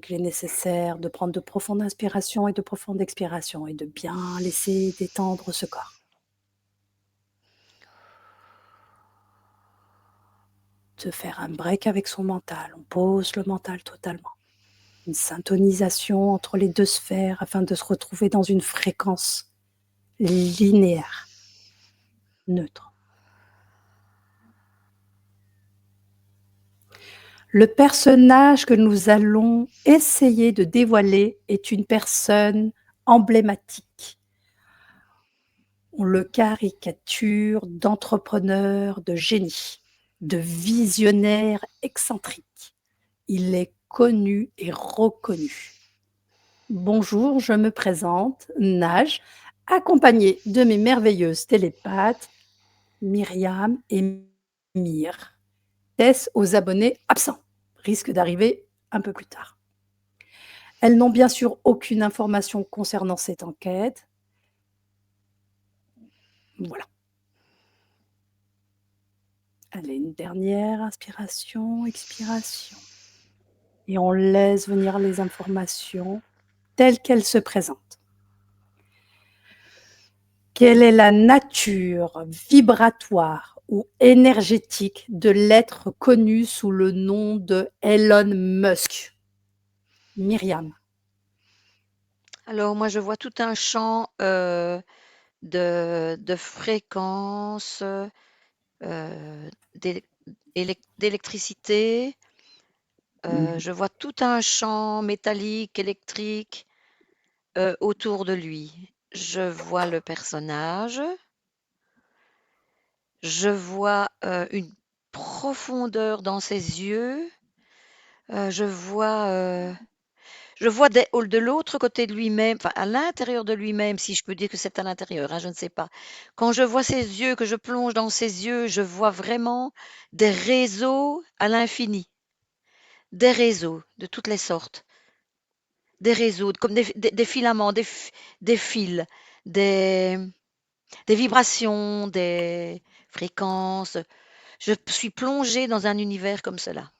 Donc, il est nécessaire de prendre de profondes inspirations et de profondes expirations et de bien laisser détendre ce corps. De faire un break avec son mental. On pose le mental totalement. Une syntonisation entre les deux sphères afin de se retrouver dans une fréquence linéaire, neutre. Le personnage que nous allons essayer de dévoiler est une personne emblématique. On le caricature d'entrepreneur de génie, de visionnaire excentrique. Il est connu et reconnu. Bonjour, je me présente, Nage, accompagnée de mes merveilleuses télépathes, Myriam et Myr. Test aux abonnés absents. Risque d'arriver un peu plus tard. Elles n'ont bien sûr aucune information concernant cette enquête. Voilà. Allez, une dernière inspiration, expiration. Et on laisse venir les informations telles qu'elles se présentent. Quelle est la nature vibratoire ou énergétique de l'être connu sous le nom de Elon Musk? Myriam. Alors moi, je vois tout un champ de fréquences, d'électricité. Je vois tout un champ métallique, électrique autour de lui. Je vois le personnage. Je vois une profondeur dans ses yeux. Je vois de l'autre côté de lui-même, enfin à l'intérieur de lui-même, si je peux dire que c'est à l'intérieur, hein, je ne sais pas. Quand je vois ses yeux, que je plonge dans ses yeux, je vois vraiment des réseaux à l'infini, des réseaux de toutes les sortes, des réseaux comme des filaments, des fils, des, des vibrations, des fréquences. Je suis plongée dans un univers comme cela.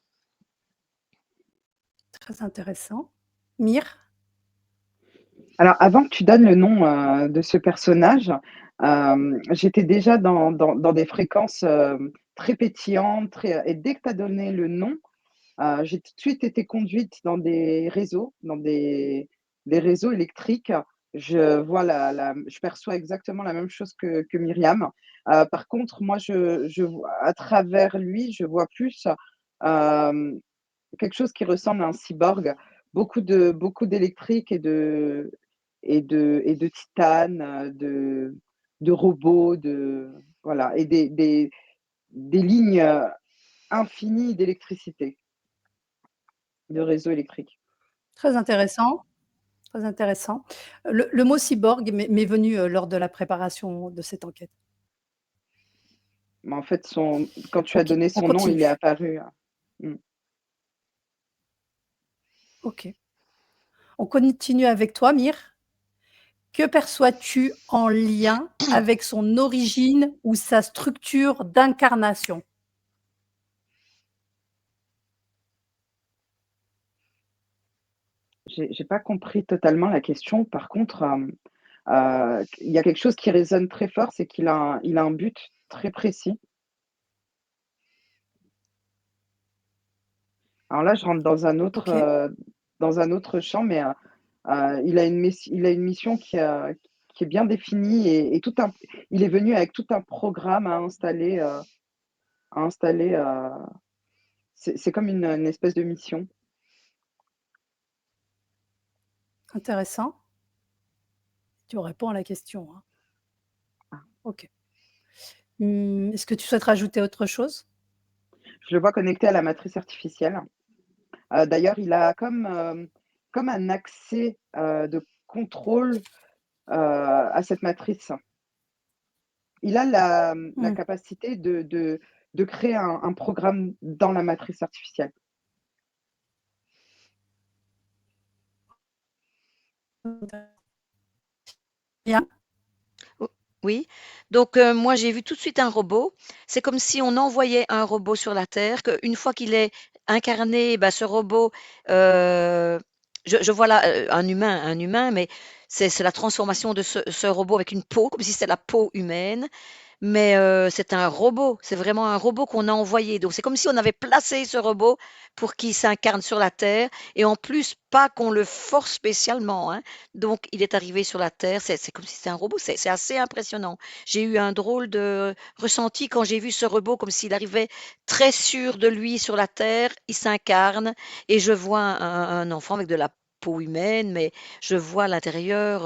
Très intéressant. Myr. Alors, avant que tu donnes le nom de ce personnage, j'étais déjà dans des fréquences très pétillantes. Et dès que tu as donné le nom, j'ai tout de suite été conduite dans des réseaux, des réseaux électriques. Je perçois exactement la même chose que Myriam. Par contre, moi, à travers lui, je vois plus euh, quelque chose qui ressemble à un cyborg, beaucoup d'électrique et de titane, de robots, voilà, et des lignes infinies d'électricité, de réseaux électriques. Très intéressant. Très intéressant. Le mot cyborg m'est venu lors de la préparation de cette enquête. Mais en fait, quand tu as Ok, donné on son nom, il est continue. apparu. Ok. On continue avec toi, Myr. Que perçois-tu en lien avec son origine ou sa structure d'incarnation? J'ai pas compris totalement la question. Par contre, il y a quelque chose qui résonne très fort, c'est il a un but très précis. Alors là, je rentre Ok, dans un autre champ, mais il a une mission qui est bien définie et il est venu avec tout un programme à installer. À installer c'est comme une espèce de mission. intéressant. Tu réponds à la question, hein. Ok. Est-ce que tu souhaites rajouter autre chose? Je le vois connecté à la matrice artificielle. D'ailleurs, il a comme un accès de contrôle à cette matrice. Il a la Hmm. capacité de créer un programme dans la matrice artificielle. Bien. O Oui, donc moi j'ai vu tout de suite un robot. C'est comme si on envoyait un robot sur la Terre, qu'une fois qu'il est incarné, bah, ce robot, heu, je vois là un humain, mais c'est la transformation de ce robot avec une peau, comme si c'était la peau humaine. Mais c'est un robot, c'est vraiment un robot qu'on a envoyé. Donc c'est comme si on avait placé ce robot pour qu'il s'incarne sur la Terre. Et en plus, pas qu'on le force spécialement, hein. Donc il est arrivé sur la Terre, c'est comme si c'était un robot. C'est assez impressionnant. J'ai eu un drôle de ressenti quand j'ai vu ce robot, comme s'il arrivait très sûr de lui sur la Terre. Il s'incarne et je vois un enfant avec de la peau humaine, mais je vois à l'intérieur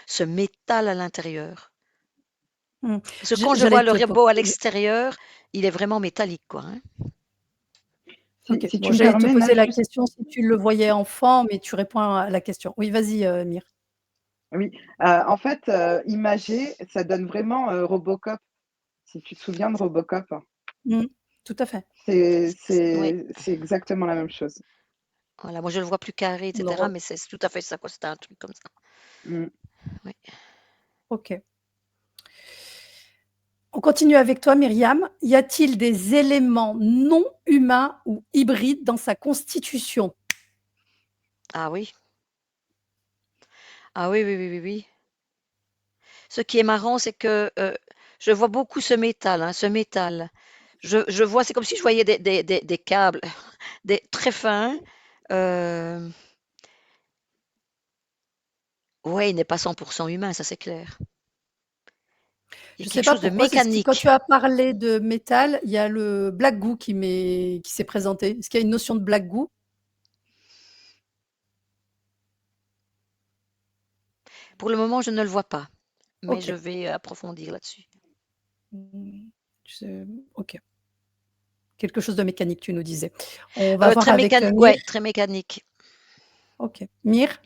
ce métal à l'intérieur. Mmh. Parce que quand je J'allais vois le te robot à poser l'extérieur, il est vraiment métallique, quoi, hein. Si, OK. si Bon, tu me j'allais te permets, poser Nat, la juste, question si tu le voyais enfant, mais tu réponds à la question. Oui, vas-y, Mire. oui, en fait, imagé, ça donne vraiment, Robocop, si tu te souviens de Robocop? Mmh. Tout à fait. Oui, C'est exactement la même chose. voilà, moi je le vois plus carré, On le etc., re mais c'est tout à fait ça, quoi, c'était un truc comme ça. Mmh. Oui. OK. On continue avec toi, Myriam. Y a-t-il des éléments non humains ou hybrides dans sa constitution? Ah oui. Ah oui, oui, oui, oui, oui. Ce qui est marrant, c'est que je vois beaucoup ce métal, hein, ce métal. Je vois, c'est comme si je voyais des câbles très fins. Euh, ouais, il n'est pas 100% humain, ça c'est clair. Il y Je a ne sais quelque pas chose de pourquoi, c'est ce qui quand mécanique. tu as parlé de métal, il y a le black goo qui s'est présenté. Est-ce qu'il y a une notion de black goo? Pour le moment, je ne le vois pas, mais je OK. vais approfondir là-dessus. Mmh, je OK. Quelque chose de mécanique, tu nous disais. On va voir Très avec, mécanique, Mire. ouais, très mécanique. OK. Mire?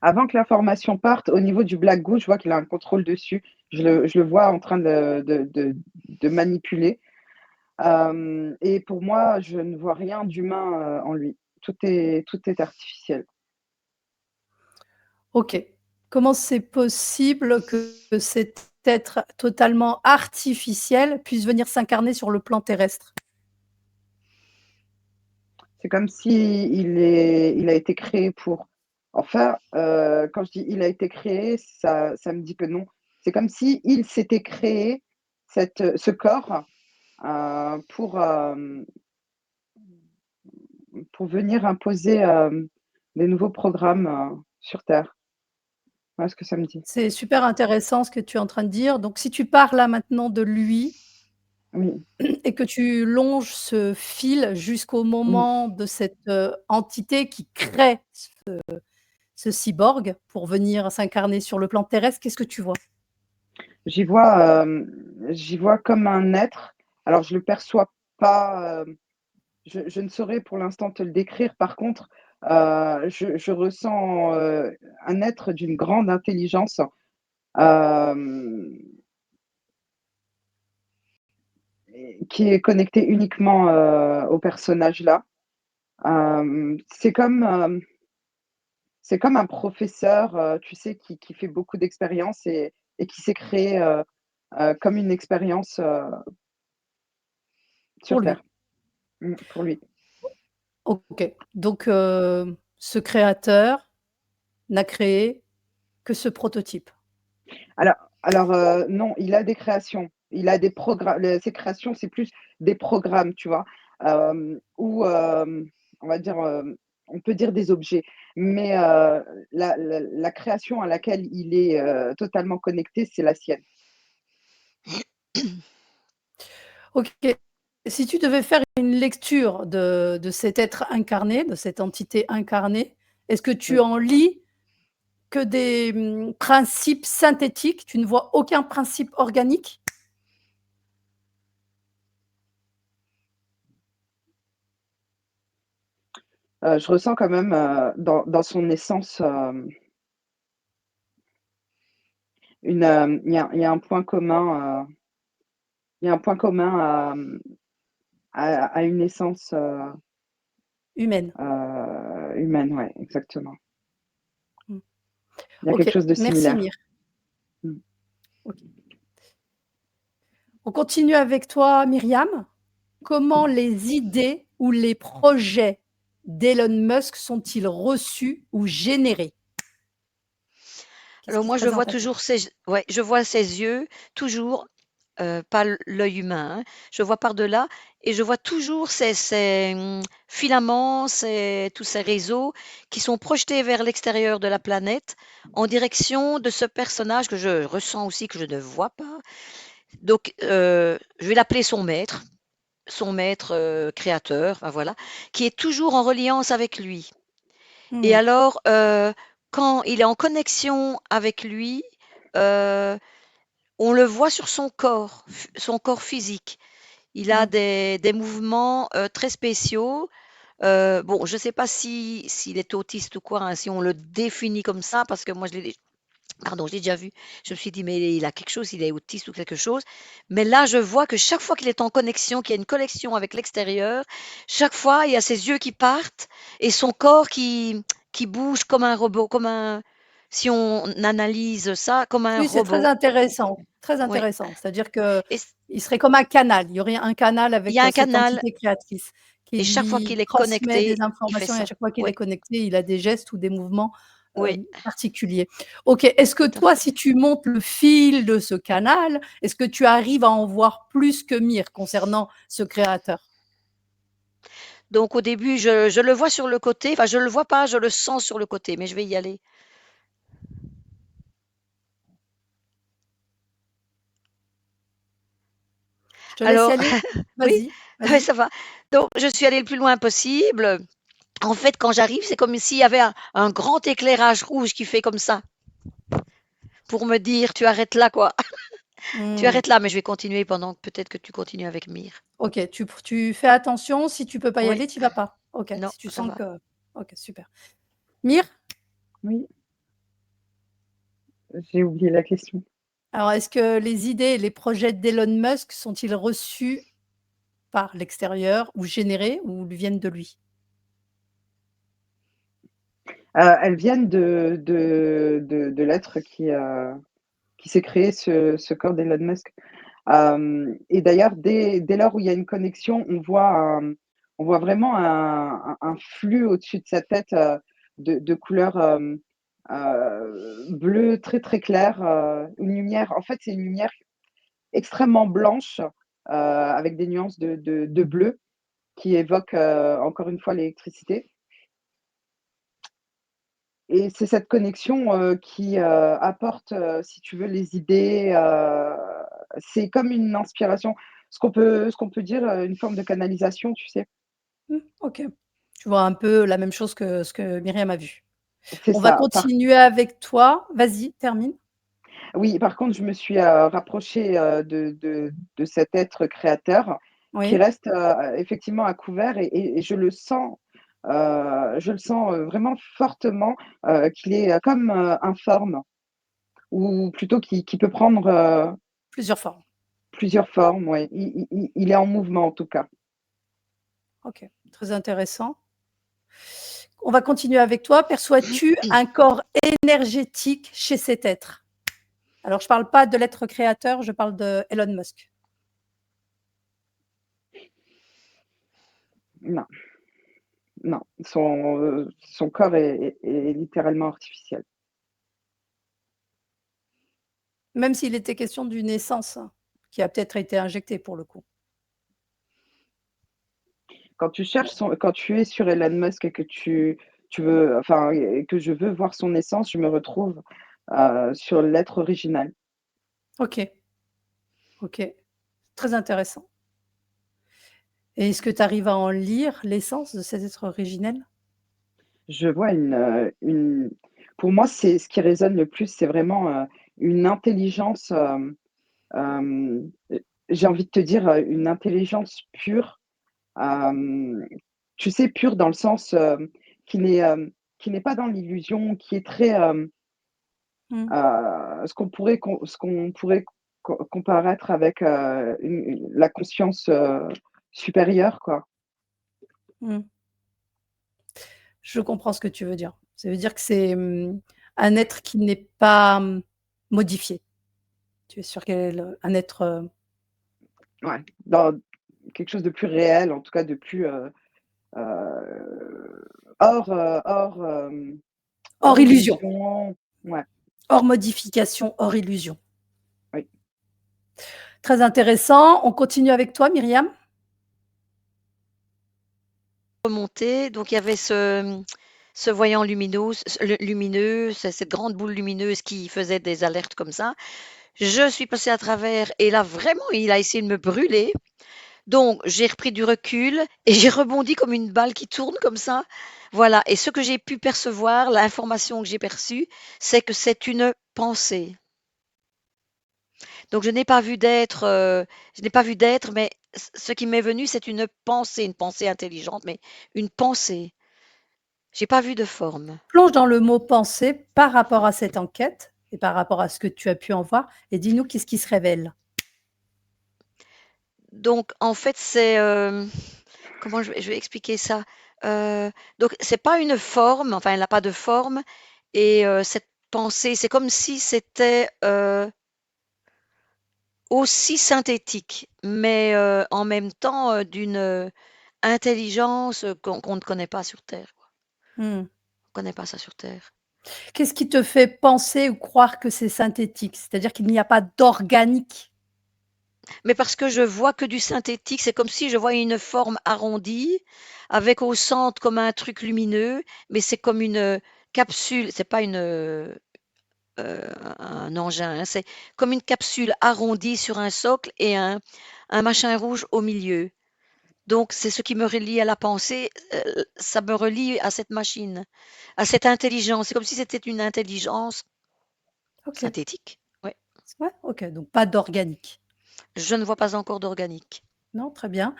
Avant que l'information parte, au niveau du Black Goo, je vois qu'il a un contrôle dessus. Je le vois en train de manipuler. Et pour moi, je ne vois rien d'humain, en lui. Tout est artificiel. OK. Comment c'est possible que cet être totalement artificiel puisse venir s'incarner sur le plan terrestre? C'est comme si il a été créé pour. Enfin, quand je dis: «Il a été créé», ça me dit que non. C'est comme si il s'était créé ce corps, pour venir imposer, des nouveaux programmes, sur terre. Voilà ce que ça me dit. C'est super intéressant ce que tu es en train de dire. Donc si tu pars là maintenant de lui Oui, et que tu longes ce fil jusqu'au oui. moment de cette, entité qui crée ce cyborg pour venir s'incarner sur le plan terrestre, qu'est-ce que tu vois? J'y vois comme un être. Alors je le perçois pas, je ne saurais pour l'instant te le décrire. Par contre, je ressens, un être d'une grande intelligence, hem, et qui est connecté uniquement, au personnage là. C'est comme un professeur, tu sais, qui fait beaucoup d'expériences et qui s'est créé, comme une expérience, Pour sur lui. terre. Pour lui. OK. Donc ce créateur n'a créé que ce prototype. Alors non, il a des créations. Il a des programmes. Ses créations, c'est plus des programmes, tu vois? Ou on va dire, on peut dire des objets. Mais la création à laquelle il est, totalement connecté, c'est la sienne. OK. Si tu devais faire une lecture de cet être incarné, de cette entité incarnée, est-ce que tu Oui. en lis que des, principes synthétiques? Tu ne vois aucun principe organique? Je ressens quand même, dans son essence, il y a un point commun, il y a un point commun à une essence, Humaine. humaine, ouais, exactement. Mmh. Il y a quelque OK, chose de merci similaire. Mire. Mmh. OK. On continue avec toi Myriam. Comment les idées ou les projets d'Elon Musk sont-ils reçus ou générés? Qu'est-ce Alors qui se moi, je vois présente à toi? toujours ouais, je vois ses yeux, toujours, pas l'œil humain, hein. Je vois par-delà et je vois toujours ces filaments, tous ces réseaux qui sont projetés vers l'extérieur de la planète en direction de ce personnage que je ressens aussi, que je ne vois pas. Donc, je vais l'appeler son maître, créateur, enfin voilà, qui est toujours en reliance avec lui. Et Mmh. alors, quand il est en connexion avec lui, heu, on le voit sur son corps physique. Il a Mmh. des mouvements, très spéciaux. Bon, je ne sais pas s'il est autiste ou quoi, hein, si on le définit comme ça, parce que moi je l'ai déjà vu. Je me suis dit: «Mais il a quelque chose, il est autiste ou quelque chose». Mais là, je vois que chaque fois qu'il est en connexion, qu'il y a une connexion avec l'extérieur, chaque fois, il y a ses yeux qui partent et son corps qui bouge comme un robot, comme un si on analyse ça, comme un Oui, c'est très robot. intéressant, très Oui, intéressant. C'est-à-dire qu'il et c serait comme un canal. Il y aurait un canal il y avec, a un cette canal entité créatrice qui et chaque fois lui qu'il est transmet des connecté, il fait informations et à ça. chaque fois qu'il Oui, est connecté, il a des gestes ou des mouvements, oui, particuliers. OK, est-ce que tout à toi, fait. si tu montes le fil de ce canal, est-ce que tu arrives à en voir plus que Mir concernant ce créateur? Donc au début, je le vois sur le côté, enfin je le vois pas, je le sens sur le côté, mais je vais y aller. Je te laisse y Alors aller? oui, Vas-y, ouais, vas-y. ça va. Donc je suis allée le plus loin possible. En fait, quand j'arrive, c'est comme s'il y avait un grand éclairage rouge qui fait comme ça, pour me dire: «Tu arrêtes là, quoi. Tu Mmh. arrêtes là», mais je vais continuer pendant que peut-être que tu continues avec Mire. OK, tu fais attention, si tu peux pas y Oui, aller, tu y vas pas? OK, non, si tu ça sens va. que OK, super. Mir, Oui, j'ai oublié la question. alors est-ce que les idées et les projets d'Elon Musk sont-ils reçus par l'extérieur ou générés ou viennent de lui? Elles viennent de l'être qui s'est créé ce corps d'Elon Musk. Et d'ailleurs, dès lors où il y a une connexion, on voit vraiment un flux au-dessus de sa tête, de couleur, bleue très, très claire, une lumière en fait, c'est une lumière extrêmement blanche, avec des nuances de bleu qui évoquent, encore une fois l'électricité. Et c'est cette connexion, qui, apporte, si tu veux, les idées, c'est comme une inspiration. Ce qu'on peut dire, une forme de canalisation, tu sais? Mmh, OK. Tu vois un peu la même chose que ce que Myriam a vu. C'est On va ça. continuer avec toi. Vas-y, termine. Oui, par contre, je me suis, rapprochée, de cet être créateur qui Oui. reste, effectivement à couvert et je le sens, vraiment fortement, qu'il est, comme, informe ou plutôt qui peut prendre, Plusieurs formes. plusieurs formes, ouais. Il est en mouvement en tout cas. OK, très intéressant. On va continuer avec toi. Perçois-tu un corps énergétique chez cet être? Alors je parle pas de l'être créateur, je parle de Elon Musk. Non, non, son corps est littéralement artificiel. Même s'il était question d'une essence qui a peut-être été injectée pour le coup. Quand tu es sur Elon Musk et que tu veux enfin et que je veux voir son essence, je me retrouve, sur l'être original. OK, OK, très intéressant. Et est-ce que tu arrives à en lire l'essence de cet être originel? Je vois pour moi, c'est ce qui résonne le plus, c'est vraiment, une intelligence, j'ai envie de te dire, une intelligence pure, hem, tu sais, pure dans le sens, qui n'est, qui n'est pas dans l'illusion, qui est très, Mmh, ce qu'on pourrait comparaître avec, une la conscience, supérieure, quoi. mmh. Je comprends ce que tu veux dire. Ça veut dire que c'est, un être qui n'est pas, modifié. Tu es sur quel un être, Ouais, dans quelque chose de plus réel, en tout cas de plus, Hors hors illusion, illusion. Ouais, hors modification, hors illusion. oui. Très intéressant. On continue avec toi, Myriam? Remonté, donc il y avait ce voyant lumineux, cette grande boule lumineuse qui faisait des alertes comme ça. Je suis passée à travers et là, vraiment, il a essayé de me brûler. Donc, j'ai repris du recul et j'ai rebondi comme une balle qui tourne comme ça. Voilà. Et ce que j'ai pu percevoir, l'information que j'ai perçue, c'est que c'est une pensée. Donc, je n'ai pas vu d'être, mais ce qui m'est venu, c'est une pensée intelligente, mais une pensée. J'ai pas vu de forme. Plonge dans le mot pensée par rapport à cette enquête et par rapport à ce que tu as pu en voir et dis-nous qu'est-ce qui se révèle? Donc, en fait, comment je vais expliquer ça? Donc, c'est pas une forme, enfin, elle n'a pas de forme, et cette pensée, c'est comme si c'était aussi synthétique, mais en même temps d'une intelligence qu'on ne connaît pas sur Terre, quoi. Mmh. On connaît pas ça sur Terre. Qu'est-ce qui te fait penser ou croire que c'est synthétique? C'est-à-dire qu'il n'y a pas d'organique? Mais parce que je vois que du synthétique, c'est comme si je voyais une forme arrondie, avec au centre comme un truc lumineux, mais c'est comme une capsule, c'est pas un engin, hein, c'est comme une capsule arrondie sur un socle et un machin rouge au milieu. Donc c'est ce qui me relie à la pensée, ça me relie à cette machine, à cette intelligence. C'est comme si c'était une intelligence OK. synthétique. Ouais. Ouais, OK, donc pas d'organique. Je ne vois pas encore d'organique. Non, très bien.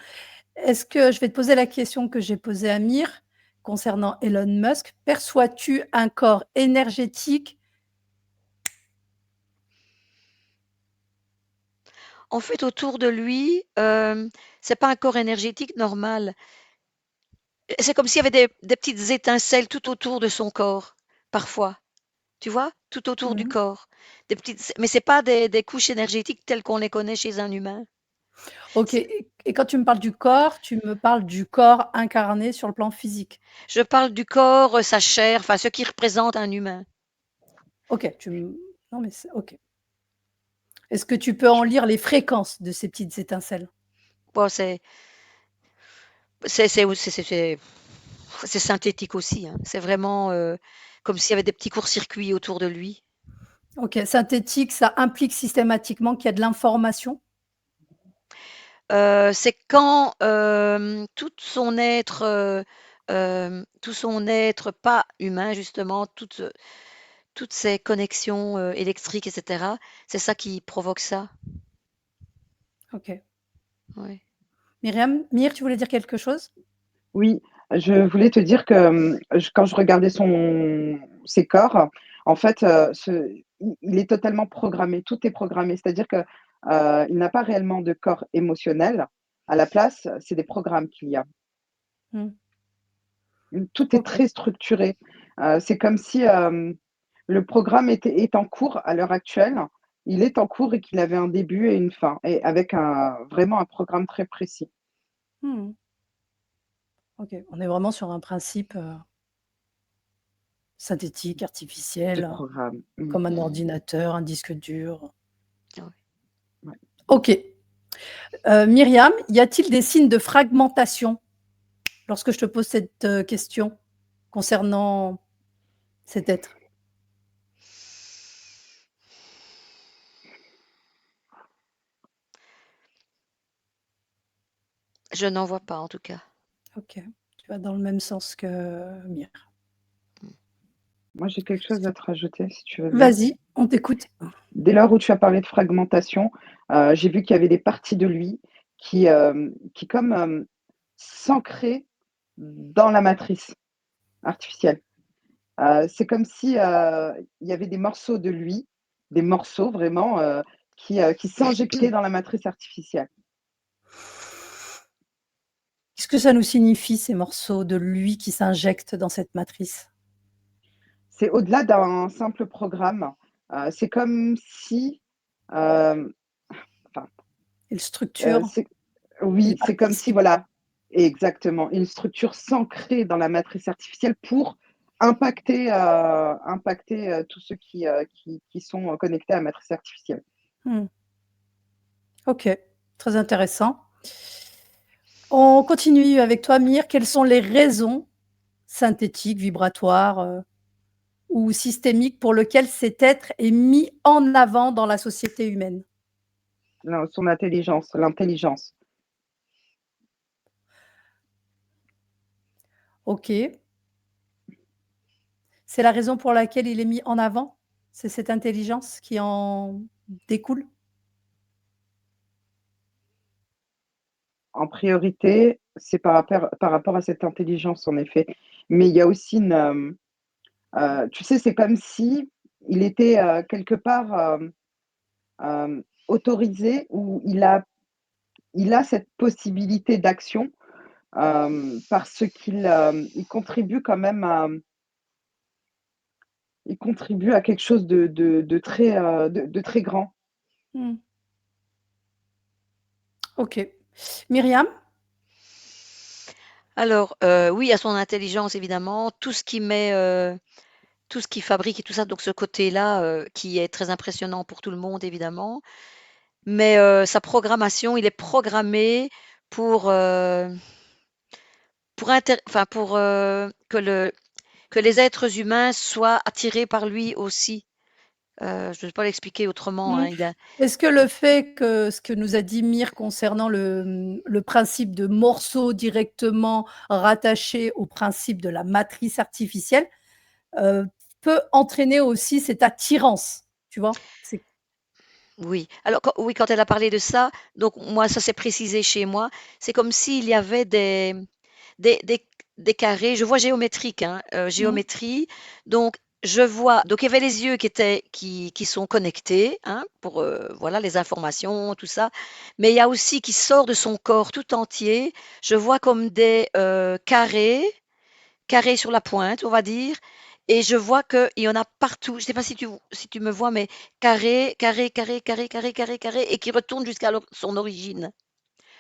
Est-ce que je vais te poser la question que j'ai posée à Mir concernant Elon Musk. Perçois-tu un corps énergétique? En fait, autour de lui, c'est pas un corps énergétique normal. C'est comme s'il y avait des petites étincelles tout autour de son corps, parfois. Tu vois? Tout autour du Mmh. corps. Mais c'est pas des couches énergétiques telles qu'on les connaît chez un humain. OK, C'est- et quand tu me parles du corps, tu me parles du corps incarné sur le plan physique? Je parle du corps, sa chair, enfin ce qui représente un humain. OK, tu me non mais c'est OK. Est-ce que tu peux en lire les fréquences de ces petites étincelles? Bon, c'est c'est c'est c'est c'est c'est synthétique aussi, hein. C'est vraiment comme s'il y avait des petits courts-circuits autour de lui. OK, synthétique, ça implique systématiquement qu'il y a de l'information? C'est quand, tout son être pas humain justement, toutes ces connexions, électriques et cetera, c'est ça qui provoque ça. OK. Ouais. Mir, tu voulais dire quelque chose? Oui, je voulais te dire que, quand je regardais ses corps, en fait, il est totalement programmé, tout est programmé. C'est-à-dire que, il n'a pas réellement de corps émotionnel. À la place, c'est des programmes qu'il y a. Mmh. Tout est OK. très structuré. C'est comme si, le programme est en cours à l'heure actuelle. Il est en cours et qu'il avait un début et une fin et avec vraiment un programme très précis Mmh. OK. On est vraiment sur un principe, synthétique, de artificiel, programme. Mmh. comme un Mmh. ordinateur, un disque dur. Ouais. Ouais. OK. Myriam, y a-t-il des signes de fragmentation lorsque je te pose cette, question concernant cet être? Je n'en vois pas en tout cas. OK. Tu vas dans le même sens que Mir. Mmh. Moi, j'ai quelque chose à te rajouter si tu veux bien. Vas-y, on t'écoute. Dès lors où tu as parlé de fragmentation, j'ai vu qu'il y avait des parties de lui qui comme, s'ancraient dans la matrice artificielle. C'est comme si, il y avait des morceaux de lui, des morceaux vraiment, qui s'injectaient dans la matrice artificielle. Qu'est-ce que ça nous signifie, ces morceaux de lui qui s'injectent dans cette matrice? C'est au-delà d'un simple programme, c'est comme si, hem, enfin, Quelle structure? c'est Il oui, c'est comme si participe. voilà, exactement, une structure s'ancrer dans la matrice artificielle pour impacter, tous ceux qui sont, connectés à la matrice artificielle. Mmh. OK, très intéressant. On continue avec toi, Mire. Quelles sont les raisons synthétiques, vibratoires, ou systémiques pour lesquelles cet être est mis en avant dans la société humaine? Non, son intelligence, l'intelligence. OK. C'est la raison pour laquelle il est mis en avant? C'est cette intelligence qui en découle? En priorité, c'est par rapport à cette intelligence, en effet. Mais il y a aussi tu sais, c'est comme si il était, quelque part, autorisé ou il a cette possibilité d'action, parce il contribue quand même à quelque chose de très, de très grand. Mmh. OK. Myriam? Alors, oui, à son intelligence évidemment, tout ce qui met, tout ce qu'il fabrique et tout ça, donc ce côté-là, qui est très impressionnant pour tout le monde évidemment. Mais, sa programmation, il est programmé pour, que les êtres humains soient attirés par lui aussi. Je ne vais pas l'expliquer autrement, Mmh. hein, il a Est-ce que le fait que ce que nous a dit Mire concernant le principe de morceau directement rattaché au principe de la matrice artificielle, heu, peut entraîner aussi cette attirance, tu vois? C'est oui. Alors quand elle a parlé de ça, donc moi ça s'est précisé chez moi, c'est comme s'il y avait des des des carrés, je vois géométrique, hein, mmh, géométrie, donc je vois donc il y avait les yeux qui sont connectés, hein, pour, voilà les informations, tout ça, mais il y a aussi qui sort de son corps tout entier, je vois comme des, carrés sur la pointe, on va dire, et je vois qu'il y en a partout. Je ne sais pas si tu me vois, mais carré, carré, carré, carré, carré, carré, carré, et qui retourne son origine,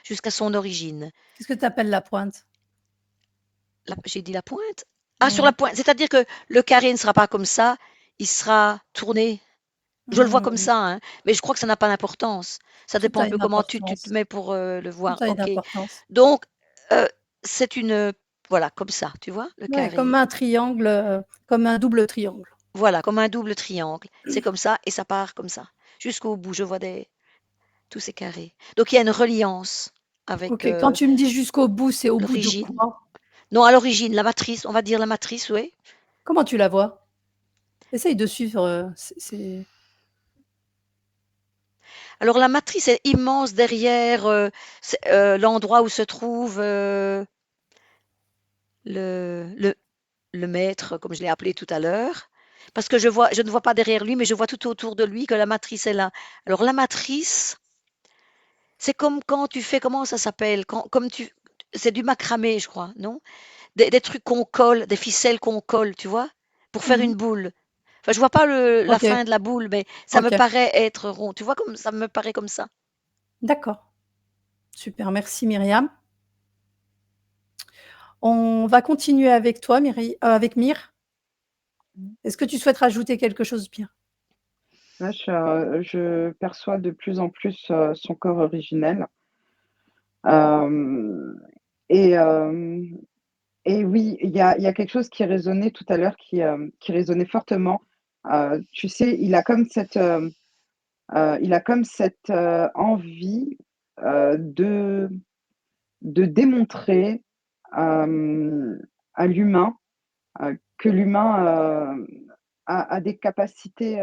jusqu'à son origine. qu'est-ce que tu appelles la pointe? J'ai dit la pointe? Ah, sur la Mmh. pointe, c'est-à-dire que le carré ne sera pas comme ça, il sera tourné. Je le vois comme Mmh. ça, hein, mais je crois que ça n'a pas d'importance. Ça Tout dépend a un peu une comment tu te importance, mets pour le tout voir. a une Ok. importance. Donc, c'est voilà, comme ça, tu vois, le Ouais, comme carré. un triangle, comme un double triangle. Voilà, comme un double triangle. C'est comme ça et ça part comme ça. Jusqu'au bout, je vois tous ces carrés. Donc il y a une reliance avec OK, quand tu me dis jusqu'au bout, c'est au bout de l'origine. quoi? Non, à l'origine, la matrice, on va dire la matrice, oui. Comment tu la vois? Essaye de suivre, c'est Alors la matrice est immense derrière l'endroit où se trouve le, le, le maître, comme je l'ai appelé tout à l'heure. Parce que je ne vois pas derrière lui, mais je vois tout autour de lui que la matrice est là. Alors la matrice, c'est comme quand tu fais, comment ça s'appelle? C'est du macramé, je crois, non? Des trucs qu'on colle, des ficelles qu'on colle, tu vois? Pour faire mmh. une boule. Enfin, je vois pas la OK, fin de la boule, mais ça me OK, paraît être rond. Tu vois comme ça me paraît comme ça. d'accord. Super, merci Myriam. On va continuer avec toi avec Mire. Est-ce que tu souhaites rajouter quelque chose, Mire? Là, je perçois de plus en plus, son corps originel. Hem et hem et oui, il y a quelque chose qui résonnait tout à l'heure, qui résonnait fortement. Tu sais, il a comme cette, envie, de démontrer, à l'humain, que l'humain, a des capacités,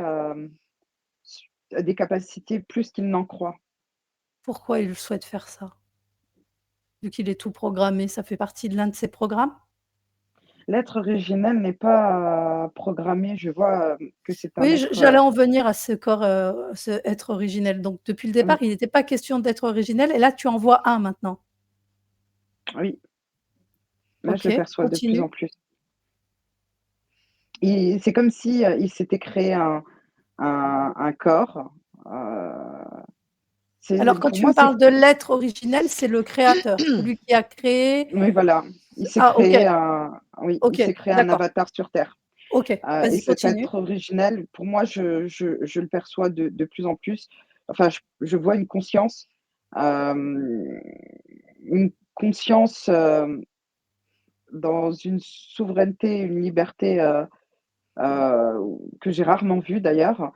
plus qu'il n'en croit. Pourquoi il souhaite faire ça? Vu qu'il est tout programmé, ça fait partie de l'un de ses programmes? L'être originel n'est pas, programmé. Je vois, que c'est un Oui, être, j'allais en venir à ce corps, ce être originel. Donc depuis le départ, oui, il n'était pas question d'être originel et là, tu en vois un maintenant. oui, là, je le OK, perçois de plus en continue. plus. C'est comme si, il s'était créé un corps, heu, Alors quand pour tu moi, me c'est parles de l'être originel, c'est le créateur, celui qui a créé oui, voilà, ah OK, il OK, s'est créé un d'accord. avatar sur terre, OK, et vas-y cet continue. être originel, pour moi, je le perçois de plus en plus. Enfin, je vois hem, une conscience, dans une souveraineté, une liberté, que j'ai rarement vue d'ailleurs.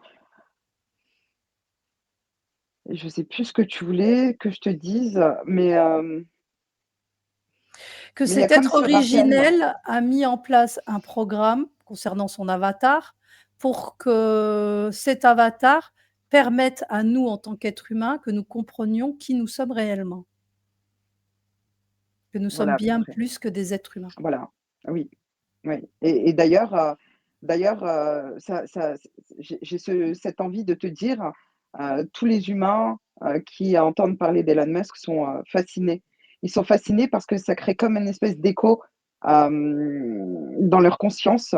Je sais plus ce que tu voulais que je te dise, Que mais il y a cet comme être ce rappel. originel a mis en place un programme concernant son avatar pour que cet avatar permette à nous, en tant qu'êtres humains, que nous comprenions qui nous sommes réellement, que nous sommes Voilà, à peu bien près. plus que des êtres humains. Voilà, oui, oui, et d'ailleurs, ça j'ai cette envie de te dire, tous les humains, qui entendent parler d'Elon Musk sont, fascinés. Ils sont fascinés parce que ça crée comme une espèce d'écho, dans leur conscience.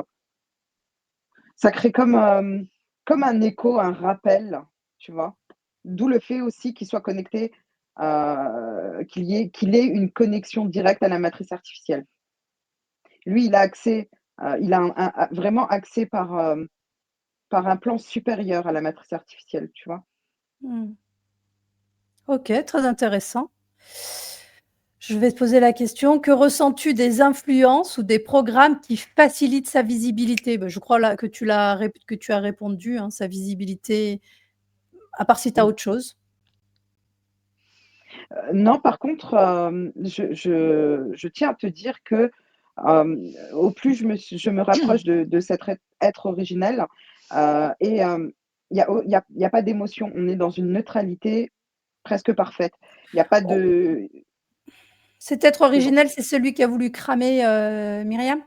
Ça crée comme un écho, un rappel, tu vois? D'où le fait aussi qu'il soit connecté, qu'il ait une connexion directe à la matrice artificielle. Lui, il a accès, il a vraiment accès par un plan supérieur à la matrice artificielle, tu vois? Mmh. OK, très intéressant. Je vais te poser la question, que ressens-tu des influences ou des programmes qui facilitent sa visibilité? Bah, je crois là que tu as répondu, hein, sa visibilité, à part si tu as Mmh. autre chose? Non, par contre, je tiens à te dire que, au plus je me rapproche de cet être originel, et il y a pas d'émotion. On est dans une neutralité presque parfaite. Il y a pas Oh, de cet être c'est bon. originel, c'est celui qui a voulu cramer, Myriam?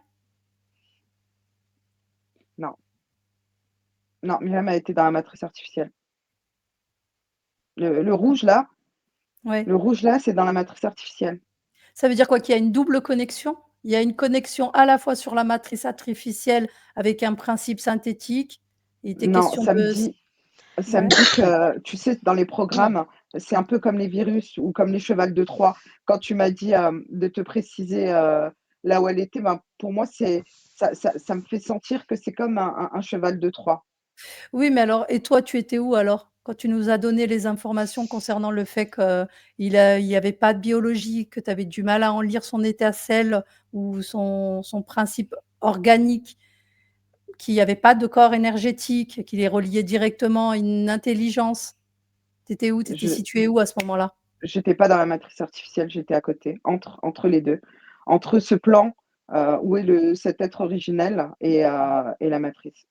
Non, non, Myriam a été dans la matrice artificielle. Le rouge là Ouais. le rouge là, c'est dans la matrice artificielle. Ça veut dire quoi? Qu'il y a une double connexion? Il y a une connexion à la fois sur la matrice artificielle avec un principe synthétique. Il était Non, question de ça me ouais. dit que, tu sais, dans les programmes, c'est un peu comme les virus ou comme les chevals de Troie. Quand tu m'as dit, de te préciser, là où elle était, ben, pour moi, ça me fait sentir que c'est comme un cheval de Troie. Oui, mais alors et toi, tu étais où alors? Quand tu nous as donné les informations concernant le fait il y avait pas de biologie, que tu avais du mal à en lire son étincelle ou son principe organique, qu'il y avait pas de corps énergétique, qu'il est relié directement à une intelligence. Tu étais où? Tu étais Je situé où à ce moment-là? J'étais pas dans la matrice artificielle, j'étais à côté, entre les 2, entre ce plan, où est le cet être originel et la matrice.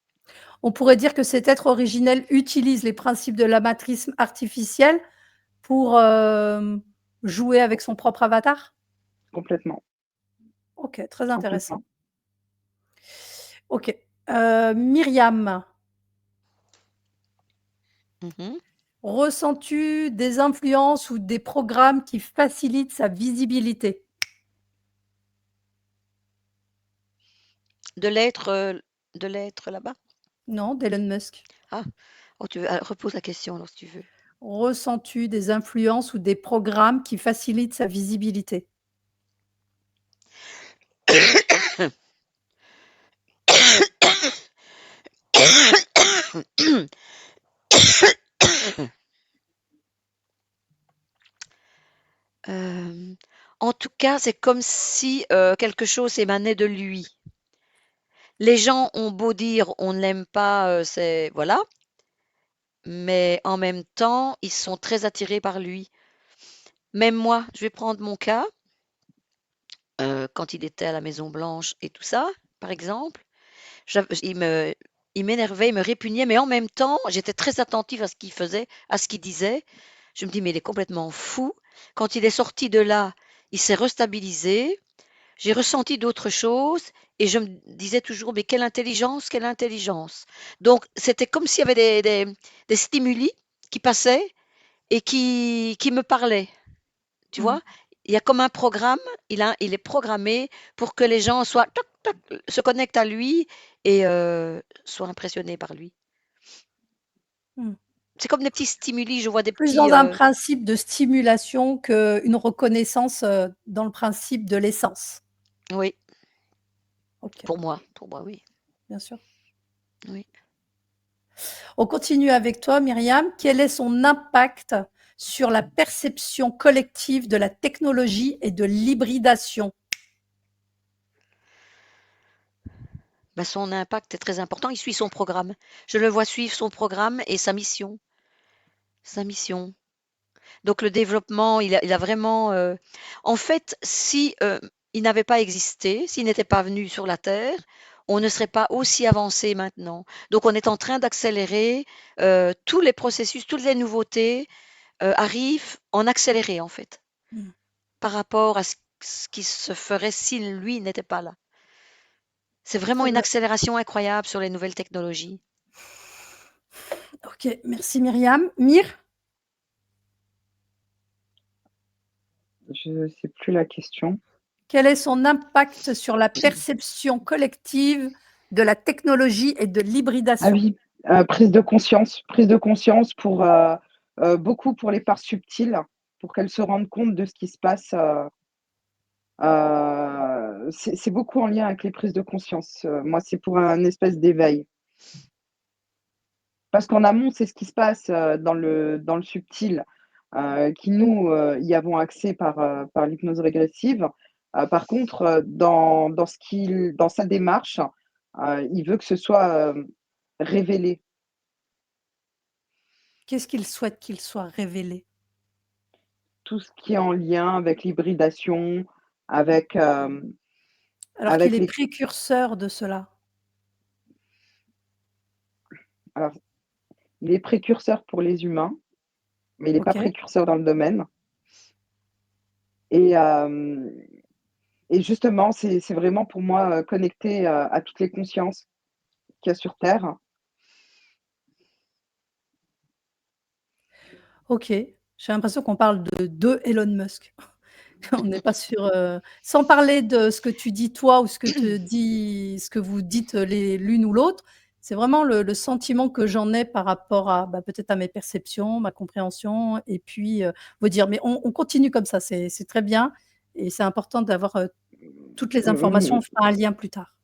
On pourrait dire que cet être originel utilise les principes de la matrice artificielle pour, jouer avec son propre avatar? Complètement, OK, très complètement. intéressant. OK. Myriam, Mmh. ressens-tu des influences ou des programmes qui facilitent sa visibilité? De l'être, là-bas? Non, d'Elon Musk. Ah! Oh, tu veux repose la question alors si tu veux. Ressens-tu des influences ou des programmes qui facilitent sa visibilité? Hem, En tout cas, c'est comme si, quelque chose émanait de lui. Les gens ont beau dire: «On ne l'aime pas», c'est voilà, mais en même temps, ils sont très attirés par lui. Même moi, je vais prendre mon cas, quand il était à la Maison Blanche et tout ça, par exemple, il m'énervait, il me répugnait, mais en même temps, j'étais très attentive à ce qu'il faisait, à ce qu'il disait. Je me dis: «Mais il est complètement fou». Quand il est sorti de là, il s'est restabilisé. J'ai ressenti d'autres choses et je me disais toujours: «Mais quelle intelligence, quelle intelligence!» Donc c'était comme s'il y avait des stimuli qui passaient et qui me parlaient, tu Mmh. vois? Il y a comme un programme, il est programmé pour que les gens soient toc toc, se connectent à lui et soient impressionnés par lui. Mmh. c'est comme des petits stimuli, je vois des Plus petits, dans un principe de stimulation qu'une reconnaissance, dans le principe de l'essence. oui, OK, pour moi, oui, bien sûr. oui. On continue avec toi, Myriam. Quel est son impact sur la perception collective de la technologie et de l'hybridation? Bah, son impact est très important. Il suit son programme. Je le vois suivre son programme et sa mission. Sa mission. Donc le développement, il a vraiment. En fait, si il n'avait pas existé, s'il n'était pas venu sur la Terre, on ne serait pas aussi avancé maintenant. Donc on est en train d'accélérer tous les processus, toutes les nouveautés arrivent en accéléré en fait, Mmh. par rapport à ce qui se ferait si lui n'était pas là. C'est vraiment Très une bien. accélération incroyable sur les nouvelles technologies. OK, merci Myriam. Mir? Je ne sais plus la question. Quel est son impact sur la perception collective de la technologie et de Ah l'hybridation? oui, prise de conscience pour, beaucoup pour les parts subtiles, pour qu'elles se rendent compte de ce qui se passe, c'est beaucoup en lien avec les prises de conscience. Moi, c'est pour un espèce d'éveil. Parce qu'en amont, c'est ce qui se passe, dans le subtil, qui nous, y avons accès par l'hypnose régressive. Par contre, dans sa démarche, il veut que ce soit, révélé. Qu'est-ce qu'il souhaite qu'il soit révélé? Tout ce qui est en lien avec l'hybridation, avec, Alors qu'il avec est les précurseur de cela. alors, il est précurseur pour les humains, mais il est pas OK. précurseur dans le domaine et hem et justement, c'est vraiment pour moi, connecté, à toutes les consciences qu'il y a sur terre. OK. J'ai l'impression qu'on parle de Elon Musk. On n'est pas sur, sans parler de ce que tu dis toi ou ce que vous dites les l'une ou l'autre, c'est vraiment le sentiment que j'en ai par rapport à, bah, peut-être à mes perceptions, ma compréhension et puis, vous dire mais on continue comme ça, c'est très bien et c'est important d'avoir, toutes les informations. On Mmh, fera un lien plus tard.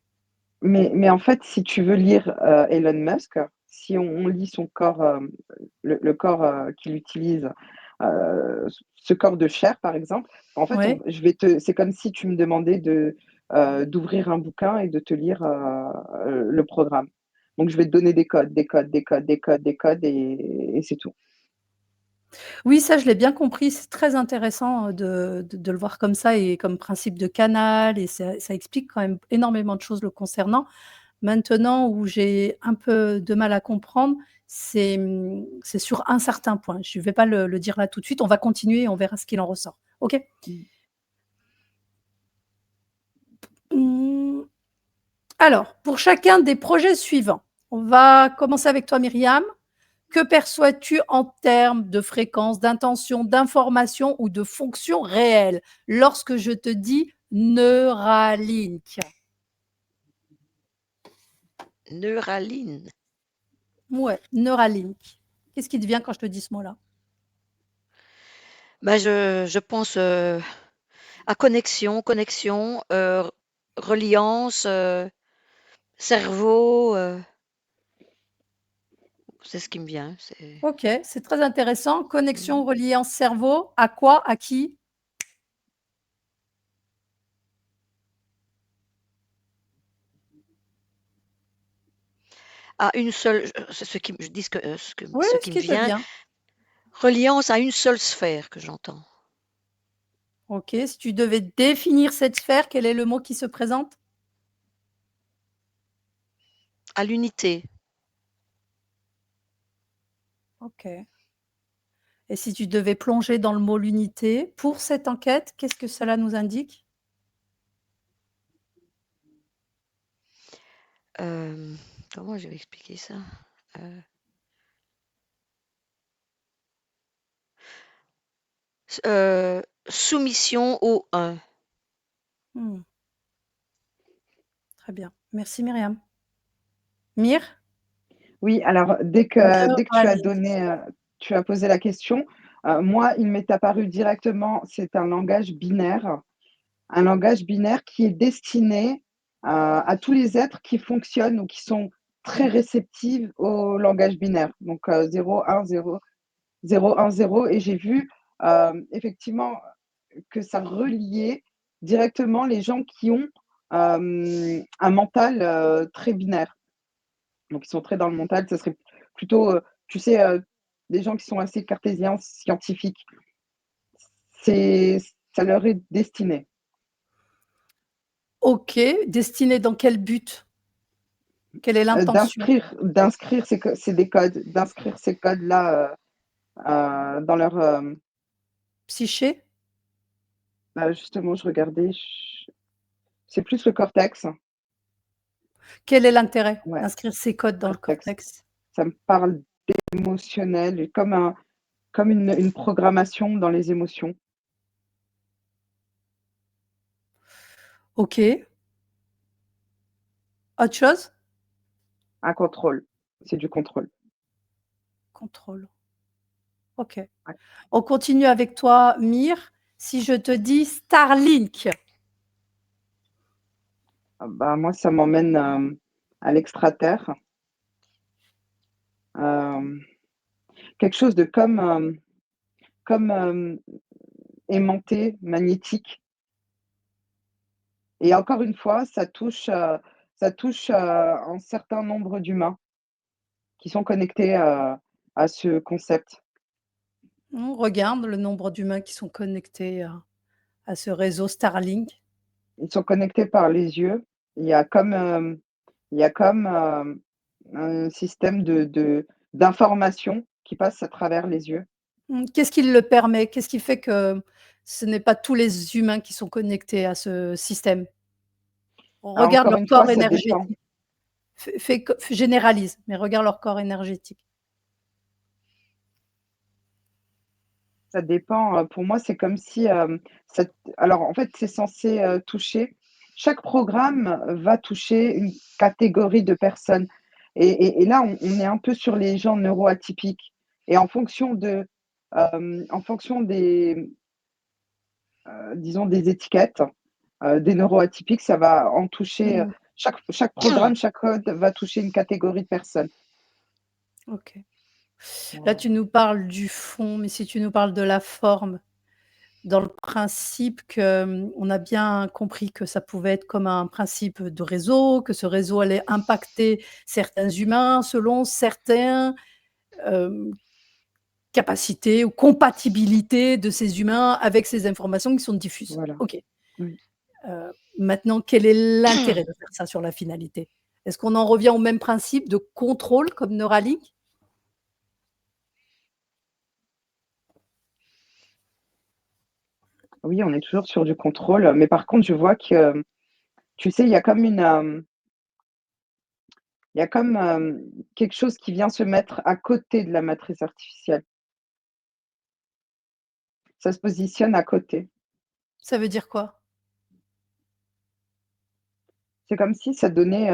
mais en fait, si tu veux lire, Elon Musk, si on lit son corps, le corps, qu'il utilise, ce corps de chair, par exemple, en fait, on Ouais. je vais te c'est comme si tu me demandais d'ouvrir un bouquin et de te lire, le programme. Donc je vais te donner des codes, des codes, des codes, des codes, des codes et c'est tout. Oui, ça, je l'ai bien compris. C'est très intéressant, de le voir comme ça et comme principe de canal et ça explique quand même énormément de choses le concernant. Maintenant où j'ai un peu de mal à comprendre, c'est sur un certain point. Je ne vais pas le dire là tout de suite. On va continuer et on verra ce qu'il en ressort. OK? Mmh. Mmh, alors, pour chacun des projets suivants, on va commencer avec toi, Myriam. Que perçois-tu en termes de fréquence, d'intention, d'information ou de fonction réelle lorsque je te dis Neuralink? Neuraline. Ouais, Neuralink. Qu'est-ce qui te vient quand je te dis ce mot-là? Bah, je pense à connexion, reliance, cerveau, c'est ce qui me vient. C'est OK, c'est très intéressant. Connexion, reliance, cerveau, à quoi? À qui? à une seule, c'est ce qui, je dis Oui, ce ce qui me qui te vient, vient. reliance à une seule sphère que j'entends, OK, si tu devais définir cette sphère, quel est le mot qui se présente? à l'unité. OK. Et si tu devais plonger dans le mot l'unité pour cette enquête, qu'est-ce que cela nous indique? Euh, Comment je vais expliquer ça? Euh, Soumission au un. Mmh, très bien. Merci Myriam. Mir? Oui, alors dès que Neuralink. tu as posé la question, moi, il m'est apparu directement, c'est un langage binaire qui est destiné à tous les êtres qui fonctionnent ou qui sont très réceptifs au langage binaire. Donc 0, 1, 0, 0, 1, 0 et j'ai vu, effectivement que ça reliait directement les gens qui ont, un mental, très binaire. Donc ils sont très dans le mental, ça serait plutôt, tu sais, des gens qui sont assez cartésiens, scientifiques. C'est ça leur est destiné. OK, destiné dans quel but? Quelle est l'intention? D'inscrire ces des codes, d'inscrire ces codes-là, dans leur, Psyché? bah, justement je regardais, c'est plus le cortex. Quel est l'intérêt Ouais, d'inscrire ces codes dans le cortex. cortex? Ça me parle d'émotionnel et comme une programmation dans les émotions, OK. Autre chose? un contrôle. C'est du contrôle. Contrôle. OK. Ouais. On continue avec toi, Mire. Si je te dis Starlink, Ah bah, moi ça m'emmène, à l'extraterre, hem, quelque chose de comme, aimanté, magnétique et encore une fois, ça touche, un certain nombre d'humains qui sont connectés, à ce concept. on regarde le nombre d'humains qui sont connectés à ce réseau Starlink. Ils sont connectés par les yeux. Il y a comme, il y a comme, un système d'information qui passe à travers les yeux. Qu'est-ce qui le permet? Qu'est-ce qui fait que ce n'est pas tous les humains qui sont connectés à ce système? On Ah, regarde encore leur une fois, corps ça dépend. énergétique. Généralise, mais regarde leur corps énergétique. Ça dépend, pour moi, c'est comme si, ça alors en fait, c'est censé, toucher chaque programme va toucher une catégorie de personnes et là, on est un peu sur les gens neuroatypiques et en fonction des, disons des étiquettes, des neuroatypiques, ça va en toucher, Mmh. chaque programme, chaque code va toucher une catégorie de personnes. OK. Là, Voilà. tu nous parles du fond, mais si tu nous parles de la forme, dans le principe que, on a bien compris que ça pouvait être comme un principe de réseau, que ce réseau allait impacter certains humains selon certains, hem, capacités ou compatibilités de ces humains avec ces informations qui sont diffuses. Voilà. OK. Oui. Maintenant, quel est l'intérêt de faire ça sur la finalité? Est-ce qu'on en revient au même principe de contrôle comme Neuralink? Oui, on est toujours sur du contrôle, mais par contre, je vois que, tu sais, il y a comme, quelque chose qui vient se mettre à côté de la matrice artificielle. Ça se positionne à côté. Ça veut dire quoi? C'est comme si ça donnait,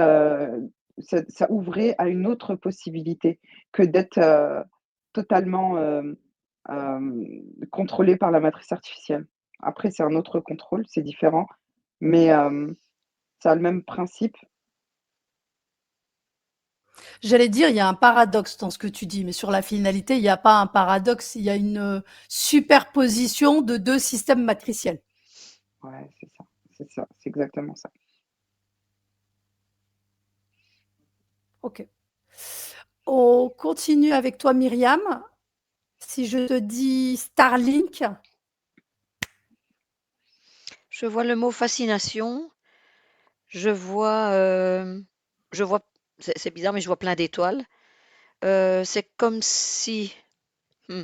ça ouvrait à une autre possibilité que d'être, totalement, contrôlé par la matrice artificielle. Après, c'est un autre contrôle, c'est différent, mais, ça a le même principe. J'allais dire, il y a un paradoxe dans ce que tu dis, mais sur la finalité, il y a pas un paradoxe, il y a une, superposition de 2 systèmes matriciels. Ouais, c'est ça, c'est exactement ça. OK. On continue avec toi, Myriam. Si je te dis Starlink, Je vois le mot fascination, je vois, je vois c'est bizarre, mais je vois plein d'étoiles. C'est comme si, mmh,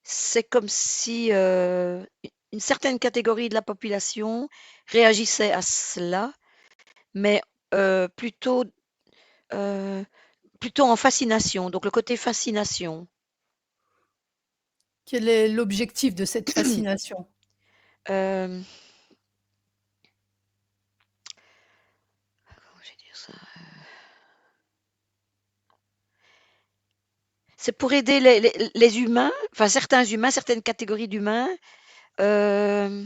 c'est comme si, une certaine catégorie de la population réagissait à cela, mais, plutôt, heu, plutôt en fascination, donc le côté fascination. quel est l'objectif de cette fascination? Hem, comment je vais dire ça? c'est pour aider les humains, enfin certains humains, certaines catégories d'humains, euh,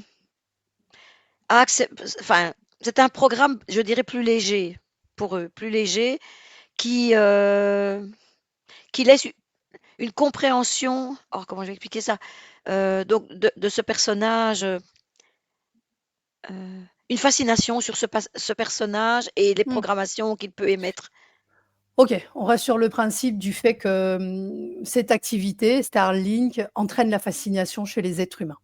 enfin, c'est un programme, je dirais, plus léger pour eux, plus léger, qui, euh, qui laisse une compréhension, oh, comment je vais expliquer ça, donc de ce personnage, une fascination sur ce personnage et les Mmh. programmations qu'il peut émettre. OK, on reste sur le principe du fait que, cette activité, Starlink, entraîne la fascination chez les êtres humains.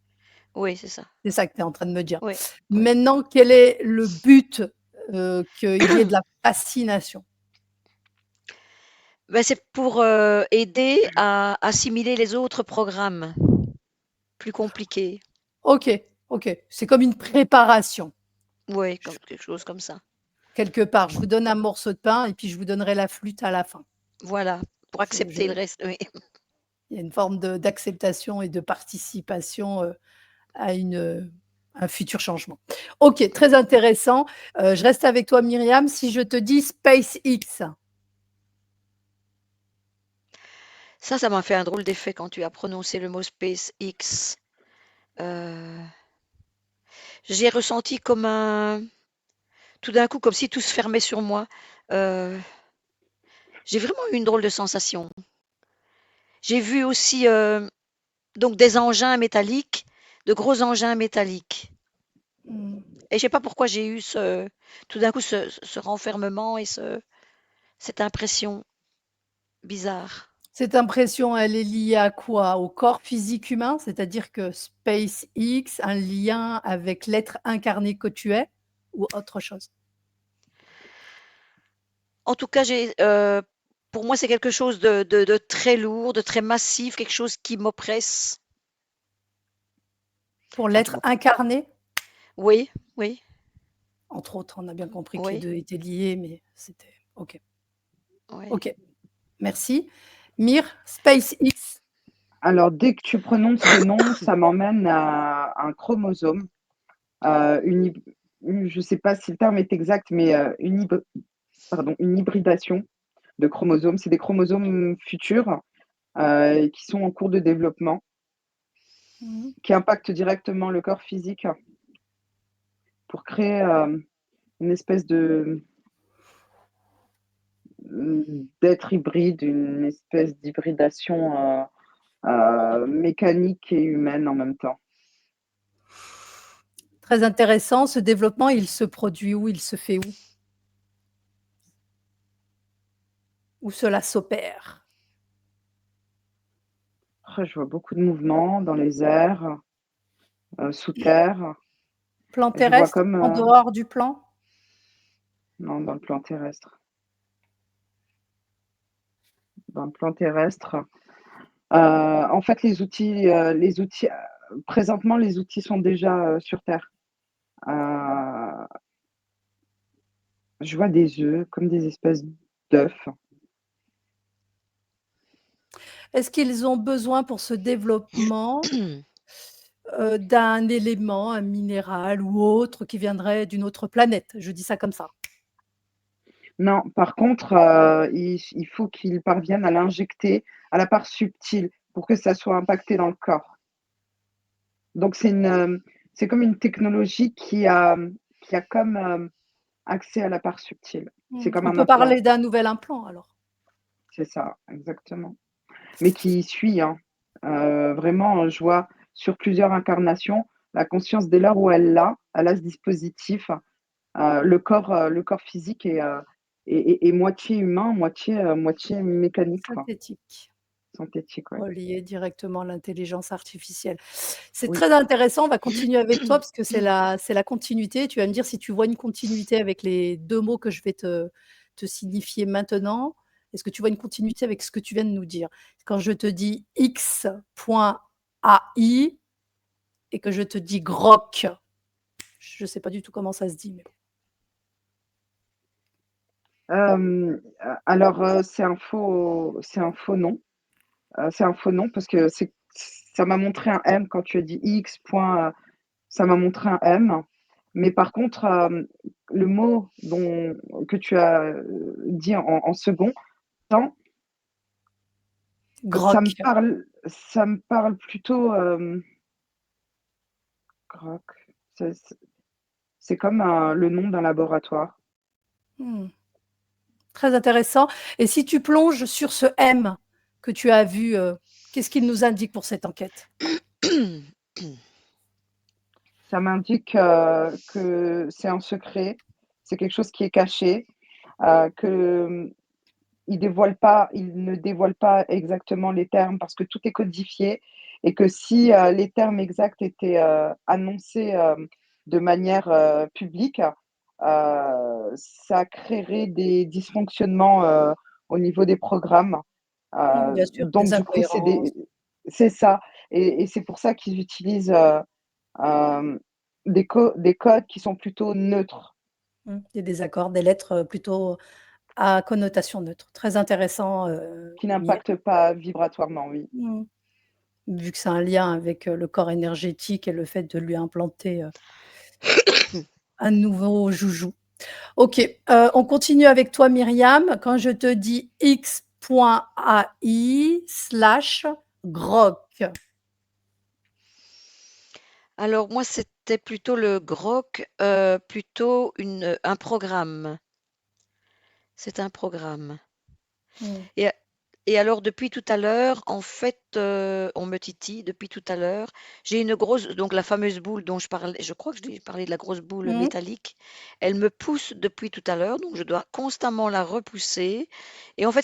Oui, c'est ça. C'est ça que tu es en train de me dire. Oui, oui. Maintenant, quel est le but, qu'il y ait de la fascination? Ben, c'est pour aider à assimiler les autres programmes plus compliqués. OK, OK, c'est comme une préparation, Oui, ch comme quelque chose comme ça. quelque part. Je vous donne un morceau de pain et puis je vous donnerai la flûte à la fin. Voilà, pour Je accepter le reste, oui. Il y a une forme d'acceptation et de participation, à un futur changement. OK, très intéressant. Je reste avec toi Myriam. Si je te dis SpaceX, Ça m'a fait un drôle d'effet quand tu as prononcé le mot SpaceX. Euh, j'ai ressenti comme tout d'un coup, comme si tout se fermait sur moi. Euh, j'ai vraiment eu une drôle de sensation. J'ai vu aussi donc des engins métalliques, de gros engins métalliques. mmh, Et je sais pas pourquoi j'ai eu tout d'un coup ce renfermement et cette impression bizarre. cette impression, elle est liée à quoi? Au corps physique humain? C'est-à-dire que SpaceX, un lien avec l'être incarné que tu es ou autre chose? En tout cas, pour moi, c'est quelque chose de très lourd, de très massif, quelque chose qui m'oppresse. Pour Enfin, qui l'être m'oppresse. incarné? Oui, oui, Entre autres, on a bien compris que les oui, 2 étaient liés, mais c'était OK. oui. OK, merci. Mire, SpaceX, Alors, dès que tu prononces ce nom, ça m'emmène à un chromosome, une hyb je ne sais pas si le terme est exact, mais une hybridation de chromosomes. C'est des chromosomes futurs, qui sont en cours de développement, mmh, qui impactent directement le corps physique pour créer, une espèce d'être hybride, une espèce d'hybridation, mécanique et humaine en même temps. très intéressant. Ce développement, il se produit où? Il se fait où? Où cela s'opère? Après, je vois beaucoup de mouvements dans les airs, sous terre. Plan Je vois terrestre? comme, En dehors du plan? non, dans le plan terrestre. Dans le plan terrestre, en fait, présentement, les outils sont déjà, sur terre. Heu, je vois des œufs, comme des espèces d'œufs. Est-ce qu'ils ont besoin pour ce développement, d'un élément, un minéral ou autre qui viendrait d'une autre planète? Je dis ça comme ça. Non, par contre, il faut qu'ils parviennent à l'injecter à la part subtile pour que ça soit impacté dans le corps. Donc c'est comme une technologie qui a comme, accès à la part subtile. C'est comme On un peut implant. parler d'un nouvel implant alors? C'est ça, exactement. Mais qui suit, hein. Vraiment, je vois sur plusieurs incarnations, la conscience dès lors où elle a ce dispositif, le corps physique est moitié humain, moitié mécanique, quoi, Synthétique, synthétique, ouais. relié directement à l'intelligence artificielle. C'est Oui. très intéressant, on va continuer avec toi parce que c'est la continuité. Tu vas me dire si tu vois une continuité avec les 2 mots que je vais te signifier maintenant. Est-ce que tu vois une continuité avec ce que tu viens de nous dire? Quand je te dis X.AI et que je te dis Grok, je ne sais pas du tout comment ça se dit, mais Alors, c'est un faux nom, c'est un faux nom parce que ça m'a montré un M quand tu as dit X point, ça m'a montré un M. Mais par contre, le mot que tu as, dit en second, temps, Grok. Ça me parle plutôt, Grok. C'est comme le nom d'un laboratoire. Mmh. Très intéressant. Et si tu plonges sur ce M que tu as vu, qu'est-ce qu'il nous indique pour cette enquête? Ça m'indique, que c'est un secret, c'est quelque chose qui est caché, que, il ne dévoile pas exactement les termes parce que tout est codifié et que si, les termes exacts étaient, annoncés, de manière, publique, ça créerait des dysfonctionnements, au niveau des programmes. Mmh, bien sûr, Donc des du coup, incohérences. c'est ça et c'est pour ça qu'ils utilisent, hem, des codes qui sont plutôt neutres, Mmh, des désaccords, des lettres, plutôt à connotation neutre. Très intéressant, qui Mire. n'impactent pas vibratoirement, oui. Mmh. Vu que c'est un lien avec, le corps énergétique et le fait de lui implanter, un nouveau joujou. OK, on continue avec toi Myriam. Quand je te dis x.ai/grok. Alors moi, c'était plutôt le grok, plutôt un programme. C'est un programme. Mmh. Et, et alors, depuis tout à l'heure, en fait, on me titille depuis tout à l'heure. J'ai une grosse, donc la fameuse boule dont je parlais, je crois que je parlé de la grosse boule Mmh. métallique. Elle me pousse depuis tout à l'heure, donc je dois constamment la repousser. Et en fait,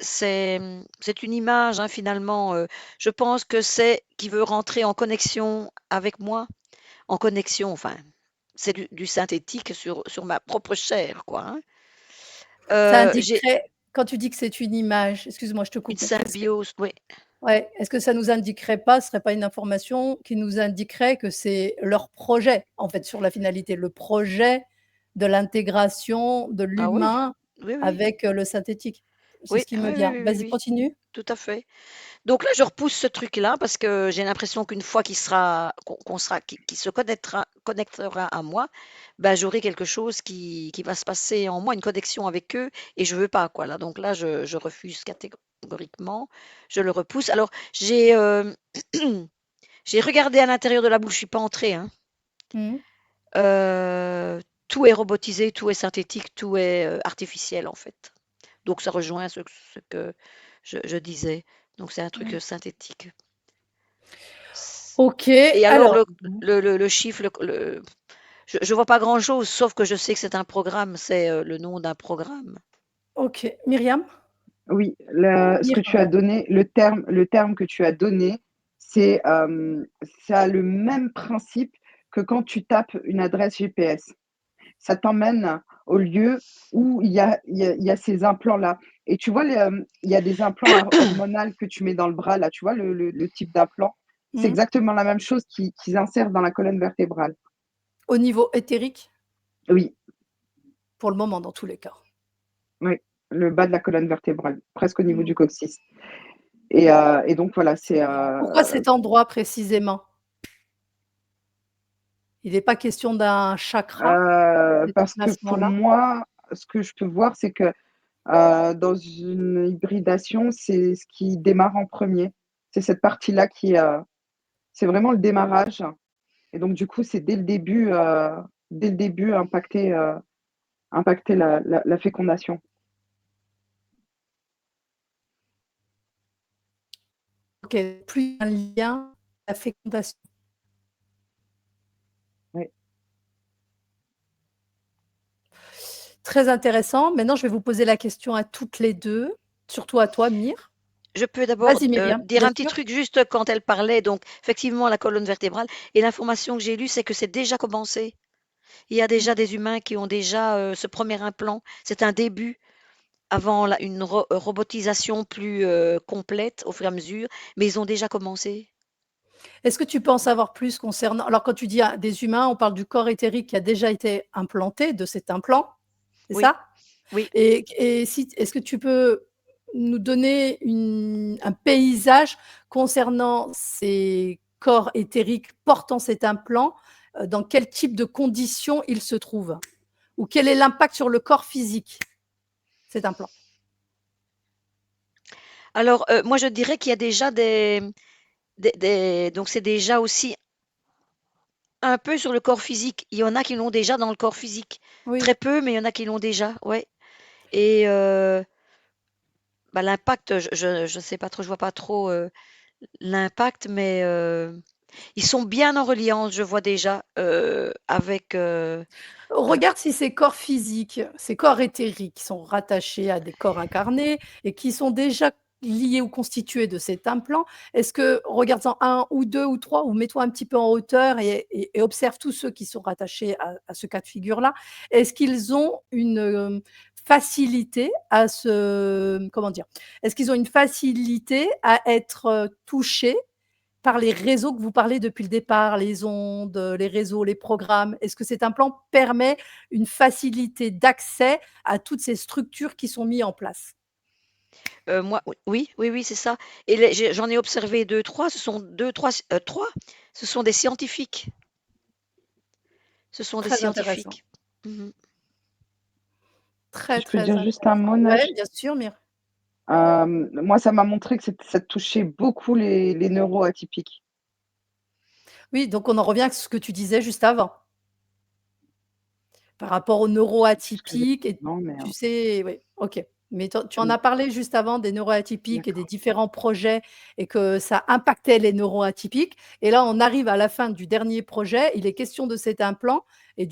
c'est une image, hein, finalement. Je pense que c'est qui veut rentrer en connexion avec moi, en connexion, enfin, c'est du synthétique sur ma propre chair, quoi, hein. Ça J'ai indiquerait quand tu dis que c'est une image, excuse-moi, je te une coupe. symbiose, oui. Ouais, est-ce que ça nous indiquerait pas, ce serait pas une information qui nous indiquerait que c'est leur projet, en fait, sur la finalité, le projet de l'intégration de Ah oui, l'humain oui, oui. avec, le synthétique? C'est Oui, ce qui me oui, oui, vient. oui, oui, Vas-y, oui, continue. tout à fait. Donc là, je repousse ce truc-là parce que j'ai l'impression qu'une fois qu'on sera, qu'il se connectera à moi, ben, j'aurai quelque chose qui va se passer en moi, une connexion avec eux, et je veux pas, quoi, là. Donc là, je refuse catégoriquement, je le repousse. Alors, j'ai regardé à l'intérieur de la bouche, je suis pas entrée, hein. Mmh. Tout est robotisé, tout est synthétique, tout est artificiel, en fait. Donc ça rejoint ce que je disais. Donc c'est un truc Mmh. synthétique. OK, Et alors alors le chiffre, je vois pas grand-chose, sauf que je sais que c'est un programme, c'est le nom d'un programme. OK. Myriam? Oui, ce que tu as Pardon. donné, le terme que tu as donné, c'est, ça a le même principe que quand tu tapes une adresse GPS. Ça t'emmène au lieu où il y a ces implants-là et tu vois il y a des implants hormonaux que tu mets dans le bras là, tu vois le type d'implant? C'est Mmh. exactement la même chose qu'ils insèrent dans la colonne vertébrale. Au niveau éthérique? Oui, Pour le moment, dans tous les cas. oui, le bas de la colonne vertébrale, presque au niveau Mmh. du coccyx et donc voilà, c'est, Pourquoi cet endroit précisément? Il n'est pas question d'un chakra, cet parce que pour emplacement-là? moi, ce que je peux voir, c'est que, dans une hybridation, c'est ce qui démarre en premier. C'est cette partie-là c'est vraiment le démarrage et donc du coup, c'est dès le début impacter la fécondation. OK, plus un lien, la fécondation. Oui. Très intéressant. Maintenant, je vais vous poser la question à toutes les 2, surtout à toi, Mire. Je peux d'abord Vas-y Myriam, dire bien un petit sûr. truc juste quand elle parlait, donc effectivement la colonne vertébrale, et l'information que j'ai lue, c'est que c'est déjà commencé. Il y a Mmh. déjà des humains qui ont déjà ce premier implant. C'est un début avant une robotisation plus complète au fur et à mesure, mais ils ont déjà commencé. Est-ce que tu peux en savoir plus concernant alors quand tu dis à des humains, on parle du corps éthérique qui a déjà été implanté, de cet implant, c'est Oui, ça? oui. Et si est-ce que tu peux nous donner un paysage concernant ces corps éthériques portant cet implant? Dans quel type de conditions ils se trouvent? Ou quel est l'impact sur le corps physique, cet implant? Alors, moi, je dirais qu'il y a déjà donc c'est déjà aussi un peu sur le corps physique. Il y en a qui l'ont déjà dans le corps physique. Oui. Très peu, mais il y en a qui l'ont déjà, ouais. Et bah, l'impact, je sais pas trop, je vois pas trop l'impact, mais ils sont bien en reliance, je vois déjà, avec. Regarde si ces corps physiques, ces corps éthériques qui sont rattachés à des corps incarnés et qui sont déjà liés ou constitués de cet implant, est-ce que regarde-en 1 ou 2 ou 3 ou mets-toi un petit peu en hauteur et observe tous ceux qui sont rattachés à ce cas de figure-là. Est-ce qu'ils ont une, facilité à se comment dire? Est-ce qu'ils ont une facilité à être, touchés par les réseaux que vous parlez depuis le départ, les ondes, les réseaux, les programmes? Est-ce que cet implant permet une facilité d'accès à toutes ces structures qui sont mis en place? Moi, oui, oui, oui, c'est ça. Et j'en ai observé deux, trois. Ce sont deux, trois, trois. Ce sont des scientifiques. Ce sont des Très intéressant. scientifiques. Mhm. Très, Si je peux très dire juste un intéressant. mot, Ouais, Naj? bien sûr, Mire. Moi, ça m'a montré que ça touchait beaucoup les neuroatypiques. Oui, donc on en revient à ce que tu disais juste avant, par rapport aux Ce que j'ai neuroatypiques et non, mais tu sais oui, OK. Mais tu en mmh, as parlé juste avant des neuroatypiques et des d'accord. différents projets et que ça impactait les neuroatypiques et là, on arrive à la fin du dernier projet, il est question de cet implant et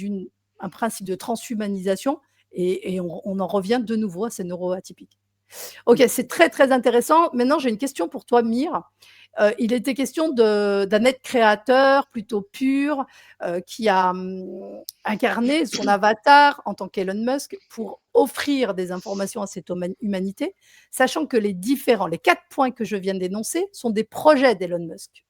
un principe de transhumanisation et on en revient de nouveau à ces neuroatypiques. OK, Mmh. c'est très, très intéressant. Maintenant, j'ai une question pour toi, Mire. Il était question d'un être créateur plutôt pur, qui a, incarné son avatar en tant qu'Elon Musk pour offrir des informations à cette humanité, sachant que les 4 points que je viens d'énoncer sont des projets d'Elon Musk.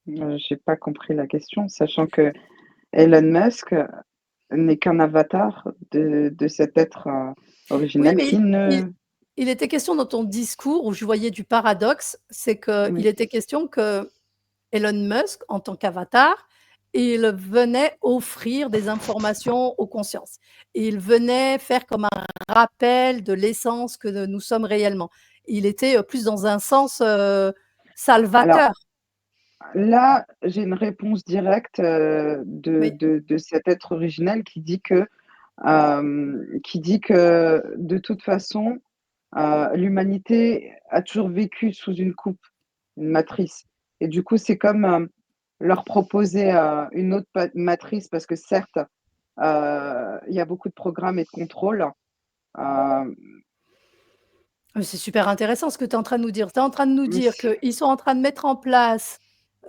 J'ai pas compris la question, sachant que Elon Musk n'est qu'un avatar de cet être, Oui, originel mais qui il ne il était question dans ton discours où je voyais du paradoxe, c'est qu'il oui. était question que Elon Musk, en tant qu'avatar, il venait offrir des informations aux consciences. Il venait faire comme un rappel de l'essence que nous sommes réellement. Il était, plus dans un sens, Alors salvateur. là, j'ai une réponse directe, Oui. de cet être originel qui dit que de toute façon, l'humanité a toujours vécu sous une coupe, une matrice et du coup, c'est comme, leur proposer, une autre matrice parce que certes, il y a beaucoup de programmes et de contrôles, hem, C'est super intéressant ce que tu es en train de nous dire. Tu es en train de nous mais dire qu'ils sont en train de mettre en place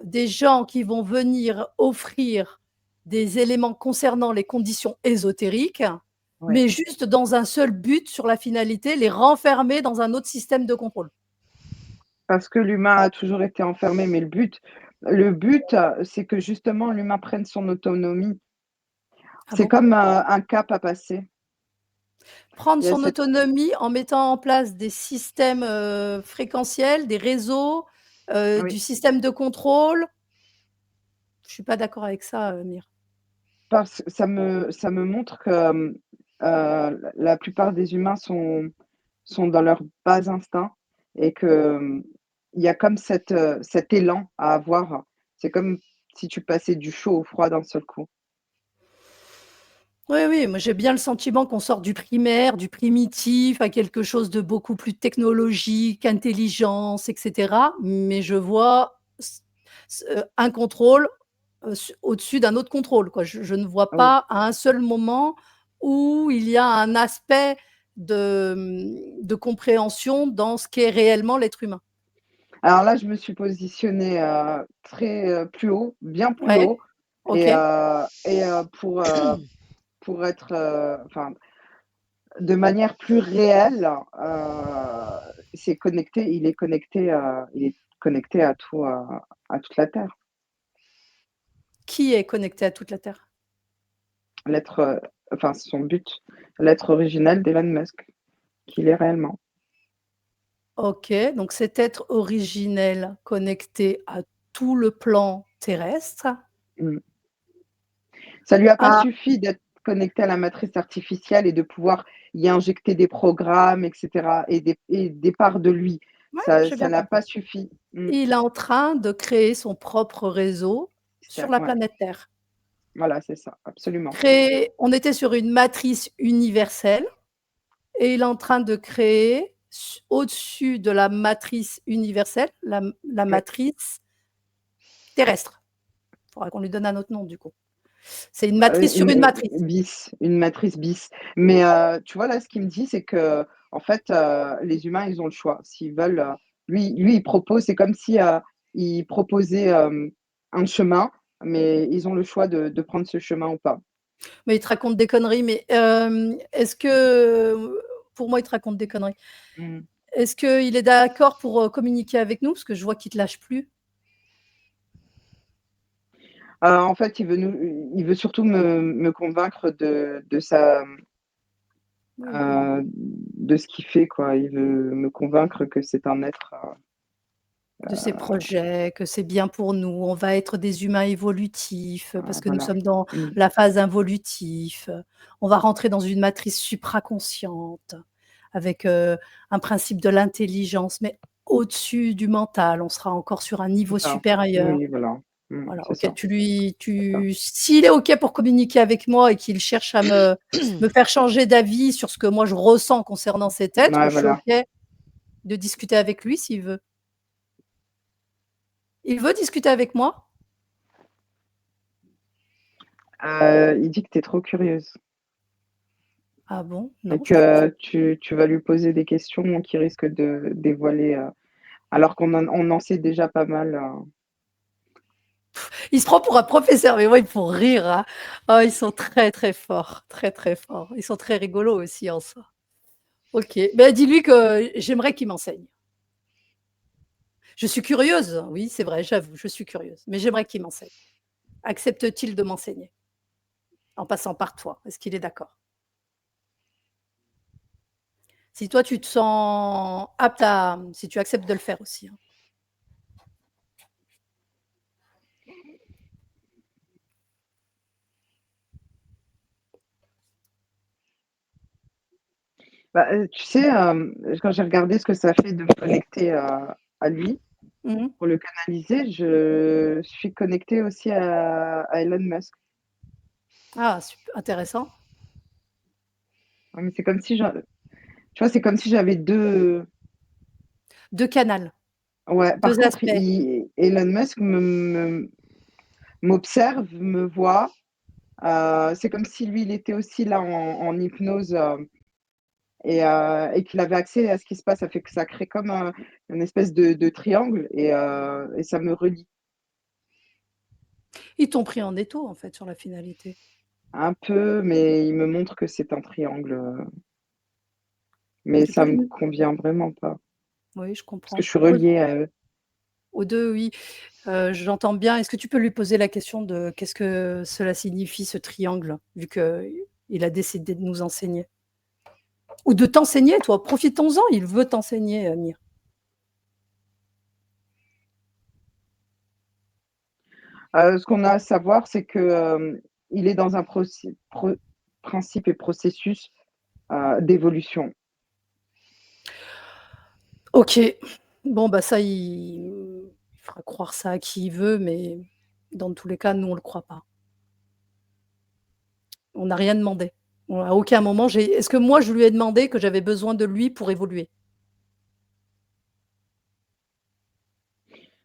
des gens qui vont venir offrir des éléments concernant les conditions ésotériques, ouais, mais juste dans un seul but sur la finalité, les renfermer dans un autre système de contrôle. parce que l'humain a toujours été enfermé, mais le but, c'est que justement l'humain prenne son autonomie. Ah C'est bon? comme, un cap à passer. Prendre Il y a son cette autonomie en mettant en place des systèmes, fréquentiels, des réseaux, du oui, système de contrôle. Je suis pas d'accord avec ça, Mire. parce que ça me montre que, la plupart des humains sont dans leur bas instinct et que, il y a comme cet élan à avoir. C'est comme si tu passais du chaud au froid d'un seul coup. Oui, oui, moi j'ai bien le sentiment qu'on sort du primaire, du primitif à quelque chose de beaucoup plus technologique, intelligence et cetera, mais je vois un contrôle, au-dessus d'un autre contrôle, quoi. Je ne vois Oui. pas à un seul moment où il y a un aspect de compréhension dans ce qu'est réellement l'être humain. Alors là, je me suis positionnée, très, plus haut, bien plus Ouais, haut OK. pour être, enfin, de manière plus réelle, il est connecté à tout, à toute la terre. Qui est connecté à toute la terre? L'être, enfin son but, l'être originel d'Elon Musk, qu'il est réellement. OK, donc cet être originel connecté à tout le plan terrestre Mmh. Ça lui a pas a suffi d'être connecté à la matrice artificielle et de pouvoir y injecter des programmes et cetera et des parts de lui. Ouais, Ça j'ai ça bien n'a compris. pas suffi. Mmh, Il est en train de créer son propre réseau sur la ouais, planète Terre. voilà, c'est ça, absolument. On était sur une matrice universelle et il est en train de créer au-dessus de la matrice universelle, la Oui, matrice terrestre. Il faudra qu'on lui donne un autre nom du coup. C'est une bah, matrice sur une matrice. une matrice bis. Mais, tu vois, là, ce qu'il me dit, c'est qu'en fait, les humains, ils ont le choix. S'ils veulent, lui, il propose c'est comme si, il proposait, un chemin, mais ils ont le choix de prendre ce chemin ou pas. Mais il te raconte des conneries, mais est-ce que pour moi, il te raconte des conneries. Mmh. Est-ce qu'il est d'accord pour, communiquer avec nous? Parce que je vois qu'il te lâche plus. En fait, il veut surtout me convaincre Oui, bon, de ce qu'il fait, quoi. Il veut me convaincre que c'est un être, de ses projets, que c'est bien pour nous. On va être des humains évolutifs, parce que nous voilà. sommes dans Mmh. la phase involutif. On va rentrer dans une matrice supraconsciente avec, un principe de l'intelligence, mais au-dessus du mental. On sera encore sur un C'est niveau ça. supérieur. Oui, voilà. Voilà, C'est OK, ça, c'est ça. s'il est OK pour communiquer avec moi et qu'il cherche à me faire changer d'avis sur ce que moi je ressens concernant cet être, Ouais, je suis voilà. OK de discuter avec lui s'il veut. Il veut discuter avec moi? Il dit que tu es trop curieuse Ah bon? et Non, je trouve que tu vas lui poser des questions qui risquent de dévoiler, alors on en sait déjà pas mal, il se prend pour un professeur, mais moi il me font rire, hein. Oh, ils sont très, très forts, très, très forts. Ils sont très rigolos aussi en soi. OK, ben dis-lui que j'aimerais qu'il m'enseigne. Je suis curieuse, oui, c'est vrai, j'avoue, je suis curieuse, mais j'aimerais qu'il m'enseigne. Accepte-t-il de m'enseigner? En passant par toi, est-ce qu'il est d'accord? Si toi tu te sens apte à si tu acceptes de le faire aussi, hein. bah, tu sais, quand j'ai regardé ce que ça fait de me connecter à lui, Mmh mh. pour le canaliser, je suis connectée aussi à Elon Musk. Ah intéressant. Ouais, mais c'est comme si tu vois, c'est comme si j'avais 2. 2 canals, Ouais, par 2 contre, aspects. Elon Musk m'observe, me voit, c'est comme si lui, il était aussi là en hypnose, et qu'il avait accès à ce qui se passe. Ça fait que ça crée comme une espèce de triangle et ça me relie. Ils t'ont pris en étau en fait sur la finalité. Un peu, mais il me montre que c'est un triangle, mais Tu peux ça me lui convient vraiment pas, oui, je parce que comprends. je suis reliée à eux. Aux 2, oui, j'entends bien. Est-ce que tu peux lui poser la question de qu'est-ce que cela signifie ce triangle? Vu qu'il a décidé de nous enseigner? Ou de t'enseigner toi, profitons-en, il veut t'enseigner, Mire. Ce qu'on a à savoir, c'est que, il est dans un principe et processus, d'évolution. OK. Bon, bah, ça, il fera croire ça à qui il veut, mais dans tous les cas, nous, on le croit pas. On n'a rien demandé. À aucun moment, est-ce que moi, je lui ai demandé que j'avais besoin de lui pour évoluer?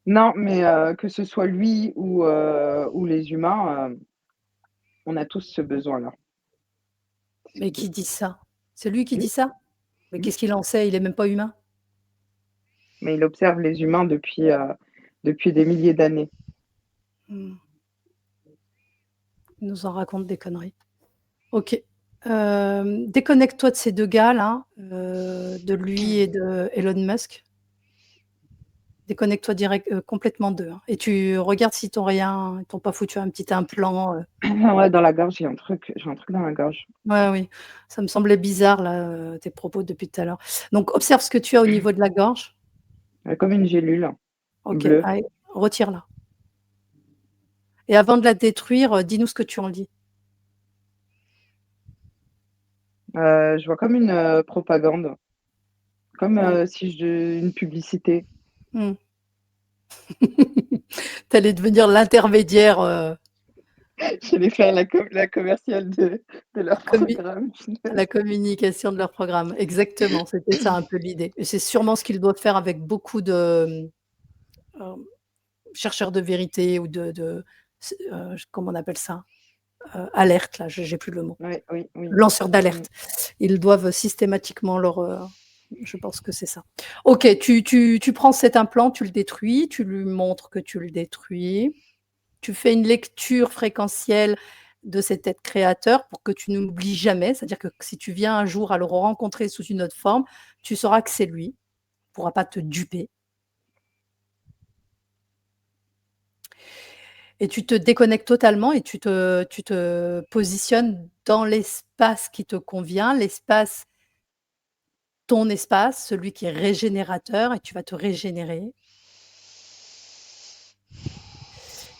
Non, mais que ce soit lui ou les humains, on a tous ce besoin-là. C'est Mais tout. qui dit ça? C'est lui qui dit Lui, ça? Mais mmh, qu'est-ce qu'il en sait? Il est même pas humain. mais il observe les humains depuis des milliers d'années. Mmh. Il nous en raconte des conneries. OK. Déconnecte-toi de ces 2 gars-là, de lui et de Elon Musk. Déconnecte-toi complètement d'eux, hein, et tu regardes s'ils t'ont pas foutu un petit implant, Ouais, dans la gorge, j'ai un truc dans la gorge. ouais, oui, ça me semblait bizarre là, tes propos depuis tout à l'heure. Donc observe ce que tu as au niveau de la gorge. Comme une gélule OK, bleue. allez, retire-la et avant de la détruire, dis-nous ce que tu en dis. Je vois comme une, propagande, comme, Mmh. si je une publicité. Mmh. Tu allais devenir l'intermédiaire, J'allais faire la commerciale de leur commu programme. la communication de leur programme. Exactement, c'était ça un peu l'idée et c'est sûrement ce qu'ils doivent faire avec beaucoup de, chercheurs de vérité ou de comment on appelle ça? Alerte là, j'ai plus le mot. Oui, oui, oui. Lanceurs Mmh. d'alerte. Ils doivent systématiquement je pense que c'est ça. OK, tu prends cet implant, tu le détruis, tu lui montres que tu le détruis. Tu fais une lecture fréquentielle de cet être créateur pour que tu ne l'oublies jamais. C'est-à-dire que si tu viens un jour à le rencontrer sous une autre forme, tu sauras que c'est lui. Il pourra pas te duper et tu te déconnectes totalement et tu te positionnes dans l'espace qui te convient, ton espace, celui qui est régénérateur et tu vas te régénérer.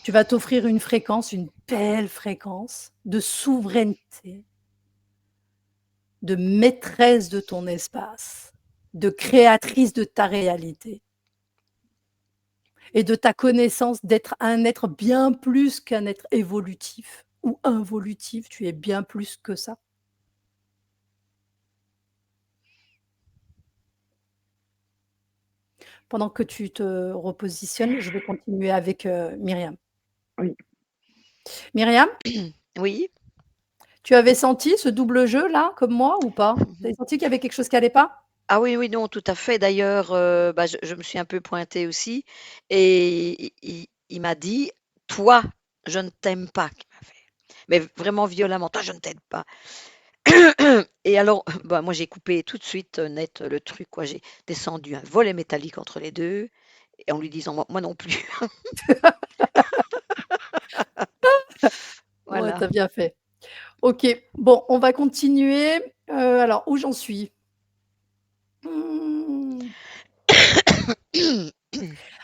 Tu vas t'offrir une fréquence, une belle fréquence de souveraineté, de maîtresse de ton espace, de créatrice de ta réalité et de ta connaissance d'être un être bien plus qu'un être évolutif ou involutif, tu es bien plus que ça. Pendant que tu te repositionnes, je vais continuer avec, Myriam. Oui. Myriam, Oui. tu avais senti ce double jeu là, comme moi ou pas? Tu avais senti qu'il y avait quelque chose qui allait pas? Ah oui, oui, non, tout à fait. D'ailleurs, bah, je me suis un peu pointée aussi et il m'a dit: «Toi, je ne t'aime pas», qu'il m'a fait, mais vraiment violemment: «Toi, je ne t'aime pas». Et alors, bah, moi, j'ai coupé tout de suite, net, le truc, quoi. J'ai descendu un volet métallique entre les 2 et en lui disant: «Moi non plus». Ouais, tu Voilà. as bien fait. OK, bon, on va continuer. Alors où j'en suis? Mmh.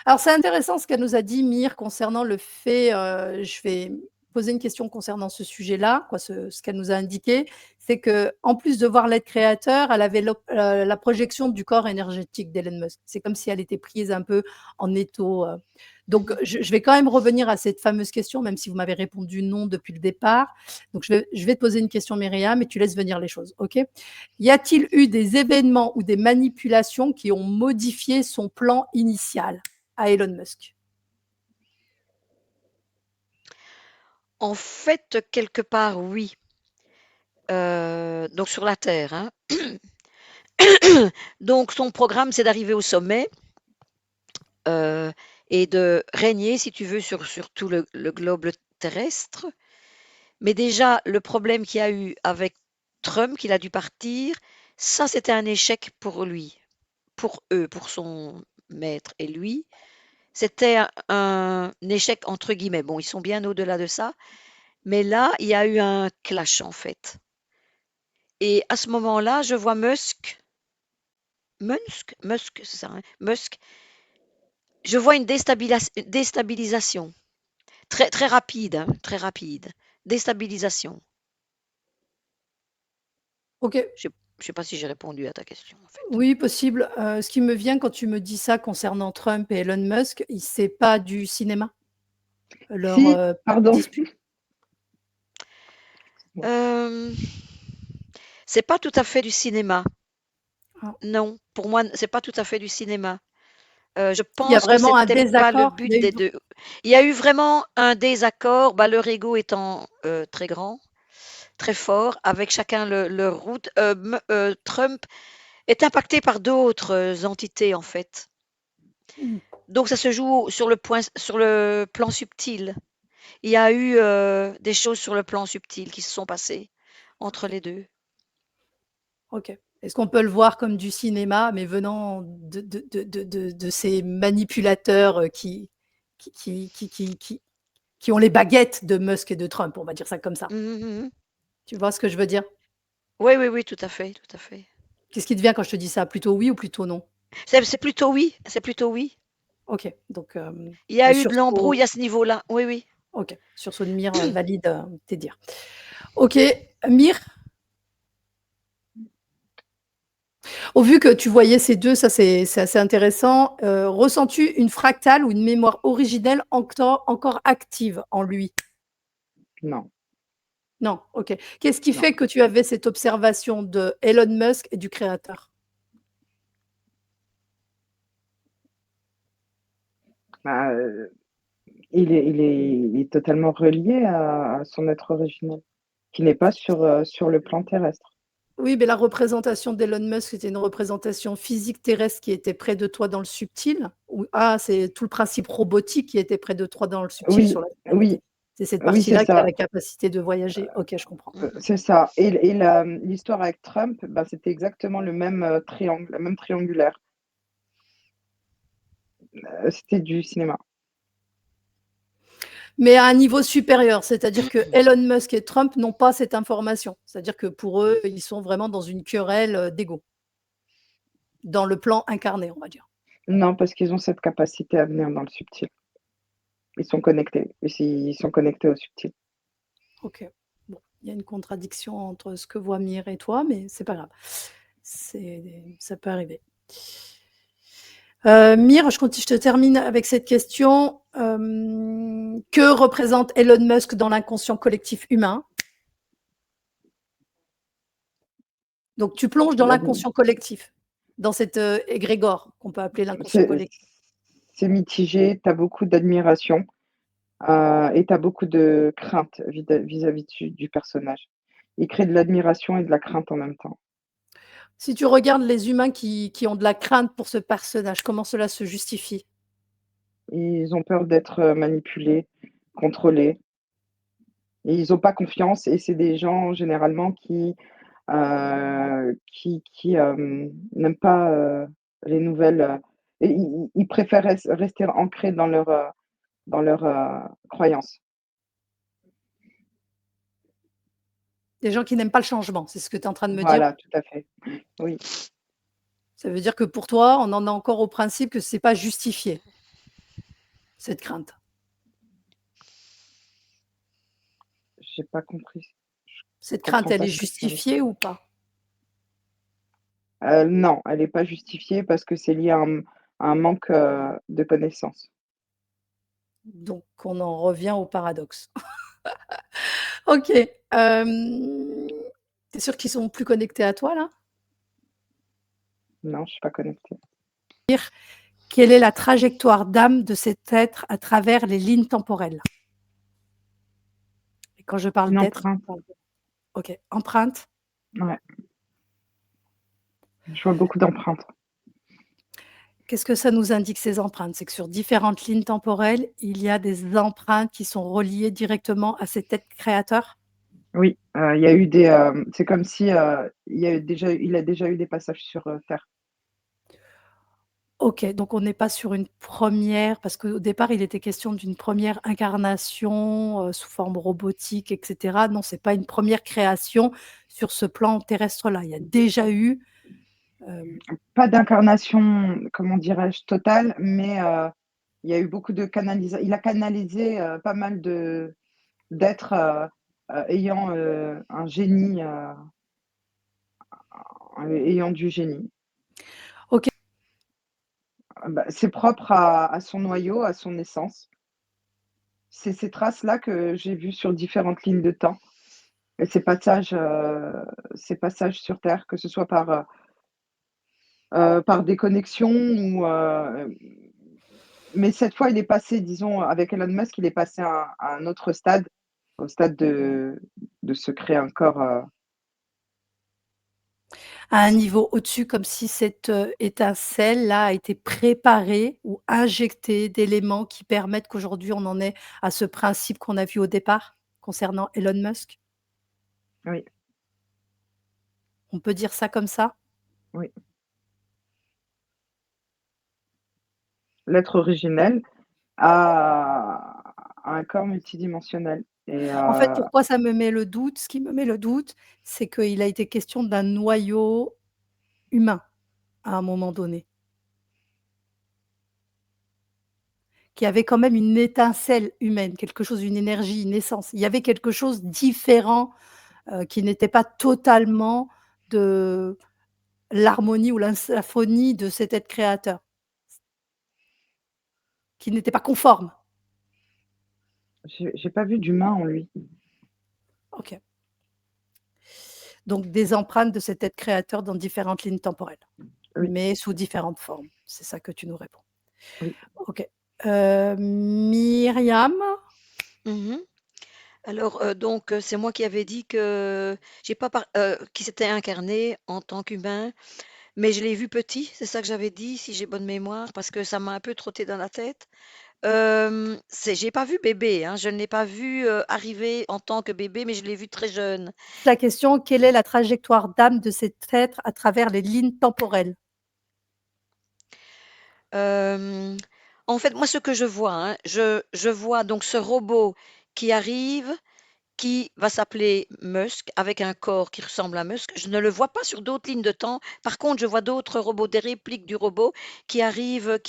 Alors c'est intéressant ce qu'elle nous a dit Mire concernant le fait, je vais poser une question concernant ce sujet-là, quoi, ce qu'elle nous a indiqué, c'est qu'en plus de voir l'être créateur, elle avait la projection du corps énergétique d'Elon Musk. C'est comme si elle était prise un peu en étau, donc Mmh. je vais quand même revenir à cette fameuse question, même si vous m'avez répondu non depuis le départ. Donc je vais te poser une question Myriam et tu laisses venir les choses, OK? Y a-t-il eu des événements ou des manipulations qui ont modifié son plan initial? À Elon Musk. En fait, quelque part, oui. Donc sur la Terre, hein. Donc son programme, c'est d'arriver au sommet, heu et de régner, si tu veux, sur tout le globe terrestre. Mais déjà, le problème qu'il y a eu avec Trump, qu'il a dû partir, ça, c'était un échec pour lui, pour eux, pour son maître et lui. C'était un échec entre guillemets. Bon, ils sont bien au-delà de ça, mais là, il y a eu un clash, en fait. Et à ce moment-là, je vois Musk, c'est ça, hein? Musk, je vois une déstabilisation très, très rapide, hein, très rapide. Déstabilisation. OK. Je sais pas si j'ai répondu à ta question, en fait. Oui, possible. Ce qui me vient quand tu me dis ça concernant Trump et Elon Musk, c'est pas du cinéma? Leur, Si, pardon. dispute? Bon. Hem, c'est pas tout à fait du cinéma. Ah. Non, pour moi, c'est pas tout à fait du cinéma. Je Il y a pense que vraiment un c'était pas le désaccord? Il y but a eu des 2. Il y a eu vraiment un désaccord, bah, leur ego étant, très grand, très fort, avec chacun leur route. Trump est impacté par d'autres, entités, en fait. mmh, Donc ça se joue sur le plan subtil. Il y a eu, des choses sur le plan subtil qui se sont passées entre les 2. OK. Est-ce qu'on peut le voir comme du cinéma, mais venant de ces manipulateurs, qui ont les baguettes de Musk et de Trump, on va dire ça comme ça. Mmh mh, mmh. Tu vois ce que je veux dire? Oui, oui, oui, tout à fait, tout à fait. Qu'est-ce qui te vient quand je te dis ça? Plutôt oui ou plutôt non? C'est plutôt oui, c'est plutôt oui. OK, donc Il y a le eu de l'embrouille sursaut à ce niveau-là. Oui, oui. OK, sursaut de Mire, valide, tes dires. OK, Mire, Au vu que tu voyais ces 2, ça c'est assez intéressant, ressens-tu une fractale ou une mémoire originelle encore active en lui? Non, Non, OK. Qu'est-ce qui non. fait que tu avais cette observation de Elon Musk et du créateur? Bah, il est totalement relié à son être originel, qui n'est pas sur le plan terrestre. Oui, mais la représentation d'Elon Musk, c'était une représentation physique terrestre qui était près de toi dans le subtil? Ou c'est tout le principe robotique qui était près de toi dans le subtil sur Oui, la finalité? oui, C'est cette oui, c'est partie-là qui a ça, la capacité de voyager. OK, je comprends. c'est ça et l'histoire avec Trump, bah, c'était exactement le même, triangle, la même triangulaire. C'était du cinéma. Mais à un niveau supérieur, c'est-à-dire que Elon Musk et Trump n'ont pas cette information. C'est-à-dire que pour eux, ils sont vraiment dans une querelle, d'ego, dans le plan incarné, on va dire. Non, parce qu'ils ont cette capacité à venir dans le subtil. Ils sont connectés, ils sont connectés au subtil. OK. Bon, il y a une contradiction entre ce que voit Mir et toi, mais c'est pas grave. Ça peut arriver. Mir, je te termine avec cette question. Que représente Elon Musk dans l'inconscient collectif humain? Donc tu plonges dans La l'inconscient collectif, dans cette, égrégore qu'on peut appeler l'inconscient c'est collectif. c'est mitigé, tu as beaucoup d'admiration, et tu as beaucoup de crainte vis-à-vis du personnage. Il crée de l'admiration et de la crainte en même temps. Si tu regardes les humains qui ont de la crainte pour ce personnage, comment cela se justifie? Ils ont peur d'être, manipulés, contrôlés et ils ont pas confiance et c'est des gens généralement qui n'aiment pas, les nouvelles, et ils préfèrent rester ancrés dans leur croyances. Des gens qui n'aiment pas le changement, c'est ce que tu es en train de me dire? Voilà, tout à fait. Oui, Ça veut dire que pour toi, on en est encore au principe que c'est pas justifié, cette crainte? j'ai pas compris. Cette crainte, Comprends elle pas est ce que tu viens de justifiée ou pas? non, elle est pas justifiée parce que c'est lié à un manque, de connaissances. Donc on en revient au paradoxe. OK, tu es sûr qu'ils sont plus connectés à toi là? Non, je suis pas connectée. Quelle est la trajectoire d'âme de cet être à travers les lignes temporelles? Et quand je parle Une d'être, empreinte, OK, empreinte. ouais, je vois beaucoup d'empreintes. Qu'est-ce que ça nous indique ces empreintes? C'est que sur différentes lignes temporelles, il y a des empreintes qui sont reliées directement à cet être créateur? Oui, il y a eu des, c'est comme si, il a déjà eu des passages sur, terre. OK, donc on n'est pas sur une première parce qu'au départ, il était question d'une première incarnation, sous forme robotique et cetera. Non, c'est pas une première création sur ce plan terrestre-là. Il y a déjà eu, hem Pas d'incarnation, comment dirais-je, totale, mais, il y a eu beaucoup de canalisa il a canalisé, pas mal d'êtres, ayant, un génie, ayant du génie. OK. Bah, c'est propre à son noyau, à son essence. C'est ces traces-là que j'ai vues sur différentes lignes de temps et ces passages sur terre, que ce soit par des connexions ou, mais cette fois, il est passé, disons, avec Elon Musk, il est passé à un autre stade, au stade de se créer un corps, À un niveau au-dessus, comme si cette, étincelle-là a été préparée ou injectée d'éléments qui permettent qu'aujourd'hui on en est à ce principe qu'on a vu au départ, concernant Elon Musk? oui, On peut dire ça comme ça? oui. L'être originel a un corps multidimensionnel et En fait, pourquoi ça me met le doute? Ce qui me met le doute, c'est qu'il a été question d'un noyau humain, à un moment donné, qui avait quand même une étincelle humaine, quelque chose, une énergie, une essence. Il y avait quelque chose différent, qui n'était pas totalement de l'harmonie ou la symphonie de cet être créateur, qui n'était pas conforme. J'ai pas vu d'humain en lui. OK. Donc des empreintes de cet être créateur dans différentes lignes temporelles, Oui, mais sous différentes formes. C'est ça que tu nous réponds. oui. OK. Myriam? Mmh. Alors, donc, c'est moi qui avais dit que j'ai pas qu'il s'était incarné en tant qu'humain, mais je l'ai vu petit, c'est ça que j'avais dit, si j'ai bonne mémoire, parce que ça m'a un peu trotté dans la tête. J'ai pas vu bébé, hein, je ne l'ai pas vu, arriver en tant que bébé, mais je l'ai vu très jeune. La question, quelle est la trajectoire d'âme de cet être à travers les lignes temporelles? Hem, En fait, moi, ce que je vois, hein, je vois donc ce robot qui arrive, qui va s'appeler Musk, avec un corps qui ressemble à Musk. Je ne le vois pas sur d'autres lignes de temps. Par contre, je vois d'autres robots, des répliques du robot qui arrivent,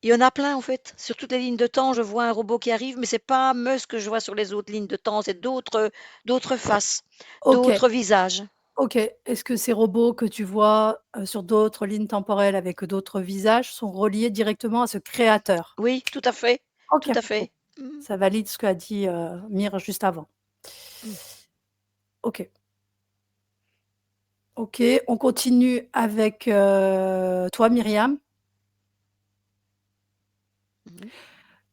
il y en a plein en fait. Sur toutes les lignes de temps, je vois un robot qui arrive, mais c'est pas Musk que je vois sur les autres lignes de temps, c'est d'autres faces, OK, d'autres visages. OK. Est-ce que ces robots que tu vois, sur d'autres lignes temporelles avec d'autres visages sont reliés directement à ce créateur? Oui, tout à fait, OK, tout à bon, fait. Mmh. ça valide ce qu'a dit, Mire juste avant. Mmh. OK, OK, on continue avec, toi Myriam. Mmh.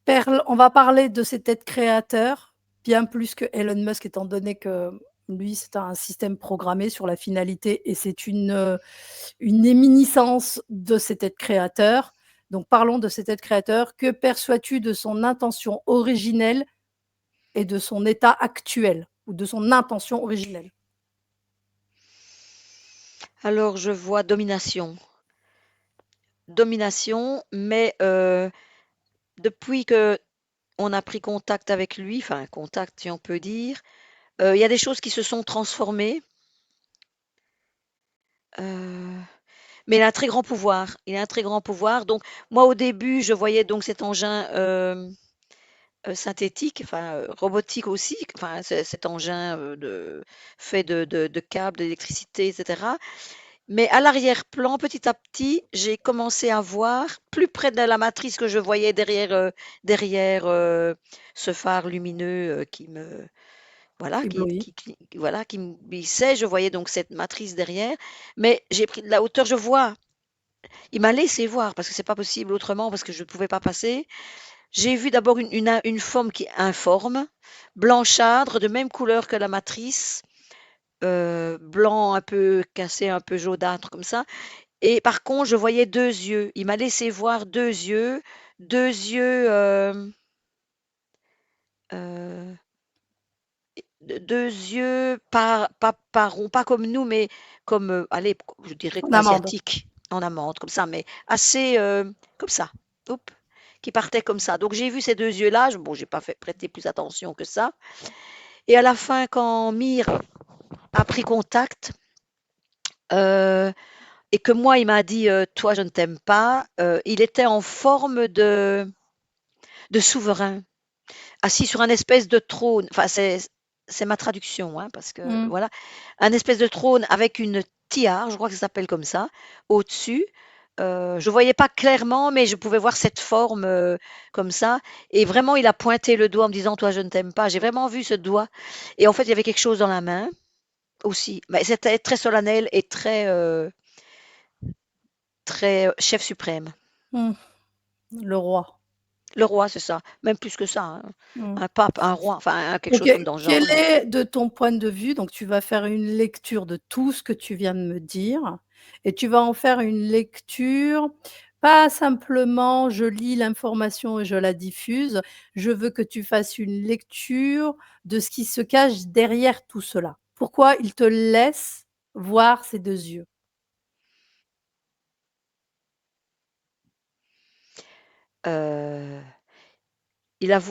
Perle, on va parler de cet être créateur, bien plus que Elon Musk étant donné que lui, c'est un système programmé sur la finalité et c'est une éminiscence de cet être créateur. Donc parlons de cet être créateur. Que perçois-tu de son intention originelle et de son état actuel ou de son intention originelle? Alors je vois domination. Domination, mais depuis que on a pris contact avec lui, enfin contact si on peut dire, il y a des choses qui se sont transformées, heu, mais il a un très grand pouvoir. Il a un très grand pouvoir, donc moi au début, je voyais donc cet engin, synthétique, enfin, robotique aussi, enfin cet engin, fait de câbles, d'électricité et cetera. Mais à l'arrière-plan, petit à petit, j'ai commencé à voir plus près de la matrice que je voyais derrière ce phare lumineux, qui me voilà, Ébloui. voilà, qui me blissait. Je voyais donc cette matrice derrière, mais j'ai pris de la hauteur, je vois. Il m'a laissé voir parce que c'est pas possible autrement, parce que je ne pouvais pas passer. J'ai vu d'abord une forme qui est informe, blanchâtre, de même couleur que la matrice, blanc un peu cassé, un peu jaunâtre comme ça. Et par contre, je voyais 2 yeux. Il m'a laissé voir 2 yeux, heu, de 2 yeux pas ronds, pas comme nous, mais comme, allez, je dirais En amande. asiatiques, en amande comme ça, mais assez, comme ça, hop, qui partaient comme ça. Donc j'ai vu ces 2 yeux-là, bon, j'ai pas fait prêté plus attention que ça. Et à la fin, quand Mir a pris contact, heu et que moi, il m'a dit, «Toi, je ne t'aime pas», il était en forme de souverain, assis sur un espèce de trône. Enfin, c'est ma traduction, hein, parce que Mmh. voilà, un espèce de trône avec une tiare, je crois que ça s'appelle comme ça, au-dessus. Je voyais pas clairement, mais je pouvais voir cette forme, comme ça. Et vraiment, il a pointé le doigt en me disant: «Toi, je ne t'aime pas». J'ai vraiment vu ce doigt. Et en fait, il y avait quelque chose dans la main aussi. Mais c'était très solennel et très chef suprême. Mmh. Le roi. Le roi, c'est ça, même plus que ça, hein. Mmh. Un pape, un roi, enfin, quelque OK. chose comme dans ce Quel genre-là. est, de ton point de vue, donc tu vas faire une lecture de tout ce que tu viens de me dire et tu vas en faire une lecture, pas simplement je lis l'information et je la diffuse. Je veux que tu fasses une lecture de ce qui se cache derrière tout cela. Pourquoi il te laisse voir ces 2 yeux? Heu,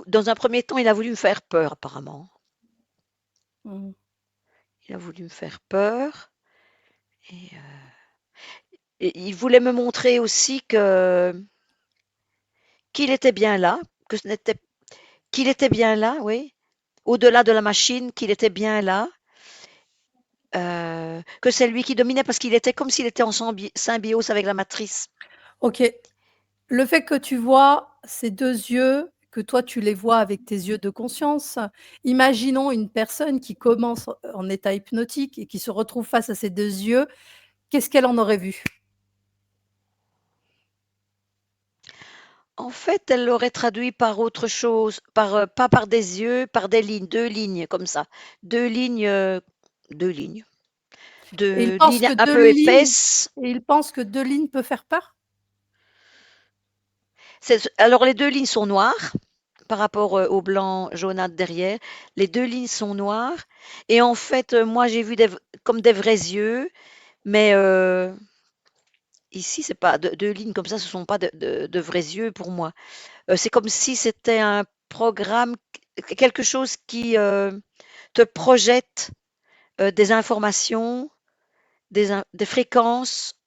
dans un premier temps, il a voulu me faire peur apparemment. Mmh. Il a voulu me faire peur et il voulait me montrer aussi qu'il était bien là, que ce n'était qu'il était bien là, oui, au-delà de la machine, qu'il était bien là, que c'est lui qui dominait parce qu'il était comme s'il était en symbiose avec la matrice. OK. Le fait que tu vois ces 2 yeux, que toi tu les vois avec tes yeux de conscience, imaginons une personne qui commence en état hypnotique et qui se retrouve face à ces 2 yeux, qu'est-ce qu'elle en aurait vu? En fait, elle l'aurait traduit par autre chose, pas par des yeux, par des lignes, 2 lignes comme ça. 2 lignes, 2 lignes. Et il 2 pense lignes que un 2 peu lignes épaisses. et il pense que 2 lignes peut faire peur? Alors les 2 lignes sont noires par rapport, au blanc jaunâtre derrière. Les 2 lignes sont noires et en fait, moi j'ai vu comme des vrais yeux, mais ici c'est pas 2 lignes comme ça, ce sont pas de vrais yeux pour moi. C'est comme si c'était un programme, quelque chose qui, te projette, des informations, des fréquences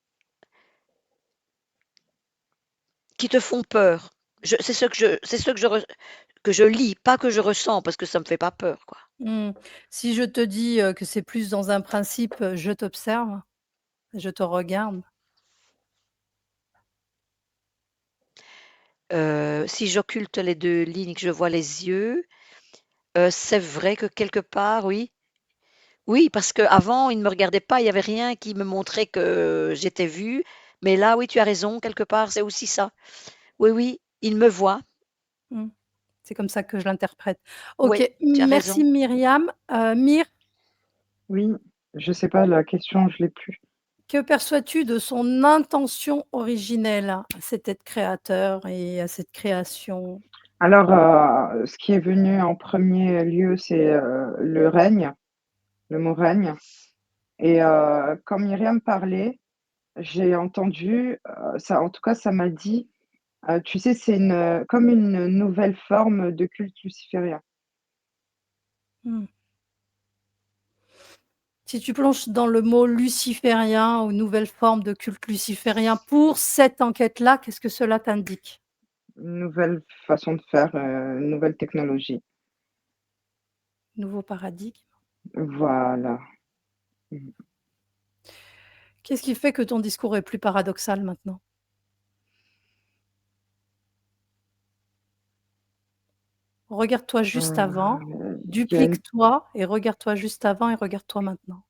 qui te font peur. C'est ce que je lis, pas que je ressens parce que ça me fait pas peur, quoi. Mmh. Si je te dis, que c'est plus dans un principe, je t'observe, je te regarde. Si j'occulte les 2 lignes, que je vois les yeux, c'est vrai que quelque part, oui. Oui, parce qu'avant, il ne me regardait pas, il y avait rien qui me montrait que j'étais vue. Mais là, oui, tu as raison, quelque part, c'est aussi ça. Oui, oui, il me voit. Mmh. C'est comme ça que je l'interprète. OK, Oui, tu as merci raison. Myriam. Mir, Oui, je sais pas, la question, je l'ai plus. que perçois-tu de son intention originelle à cet être créateur et à cette création? Alors, ce qui est venu en premier lieu, c'est, le règne, le mot règne et quand Myriam parlait, j'ai entendu, ça en tout cas, ça m'a dit, tu sais, c'est comme une nouvelle forme de culte luciférien. Mmh. Si tu plonges dans le mot luciférien ou nouvelle forme de culte luciférien pour cette enquête-là, qu'est-ce que cela t'indique? Une nouvelle façon de faire, une nouvelle technologie. Nouveau paradigme? Voilà. Mmh. Qu'est-ce qui fait que ton discours est plus paradoxal maintenant? Regarde-toi juste avant, Il y a une duplique-toi et regarde-toi juste avant et regarde-toi maintenant.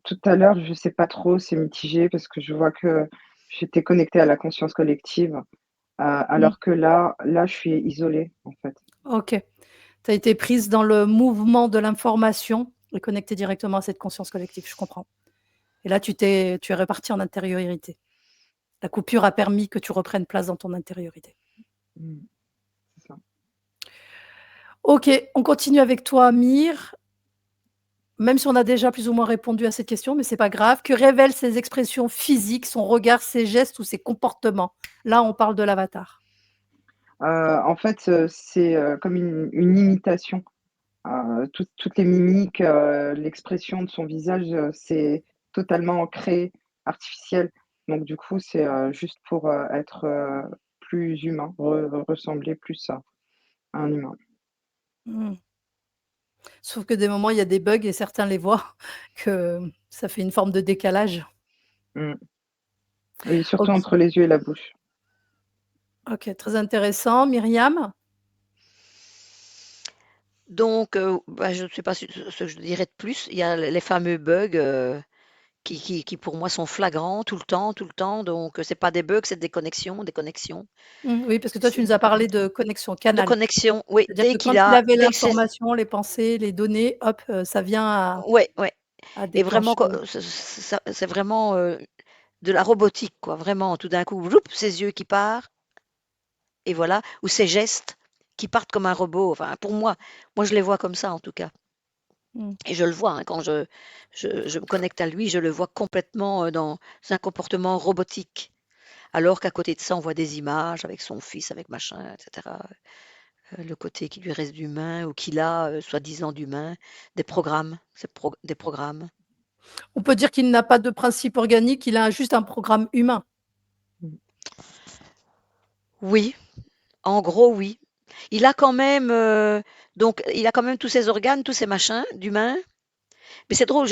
tout à l'heure, je sais pas trop, c'est mitigé parce que je vois que j'étais connectée à la conscience collective, Mmh. alors que là, je suis isolée, en fait. OK. Tu as été prise dans le mouvement de l'information et connectée directement à cette conscience collective, je comprends. Et là, tu es repartie en intériorité. La coupure a permis que tu reprennes place dans ton intériorité. Mmh, c'est ça. OK, on continue avec toi, Mire. Même si on a déjà plus ou moins répondu à cette question, mais c'est pas grave. Que révèlent ses expressions physiques, son regard, ses gestes ou ses comportements? Là, on parle de l'avatar. En fait, c'est, comme une imitation. Toutes les mimiques, l'expression de son visage, c'est totalement créé, artificiel. Donc du coup, c'est, juste pour, être, plus humain, ressembler plus à un humain. Mmh. Sauf que des moments, il y a des bugs et certains les voient, que ça fait une forme de décalage. Mmh. Oui, surtout OK, entre les yeux et la bouche. OK, très intéressant. Myriam? Donc, bah, je ne sais pas ce que je dirais de plus. Il y a les fameux bugs, qui pour moi sont flagrants tout le temps. Donc, c'est pas des bugs, c'est des connexions, des connexions. Mmh, oui, parce que toi, tu C'est nous as parlé de connexion, de canal. connexions, oui, C'est-à-dire que quand il avait dès que c'est l'information, les pensées, les données, hop, ça vient ouais, ouais à et vraiment déclencher. co c'est vraiment, de la robotique quoi, vraiment tout d'un coup, vloup, ses yeux qui partent et voilà, ou ses gestes qui partent comme un robot. Enfin, pour moi je les vois comme ça en tout cas Mmh. et je le vois, hein, quand je me connecte à lui, je le vois complètement, dans un comportement robotique. Alors qu'à côté de ça, on voit des images avec son fils, avec machin, et cetera. Le côté qui lui reste d'humain ou qu'il a, soi-disant d'humain, des programmes, des programmes. On peut dire qu'il n'a pas de principe organique, il a juste un programme humain. Mmh. Oui, en gros, oui. Il a quand même, donc il a quand même tous ses organes, tous ses machins d'humain. Mais c'est drôle,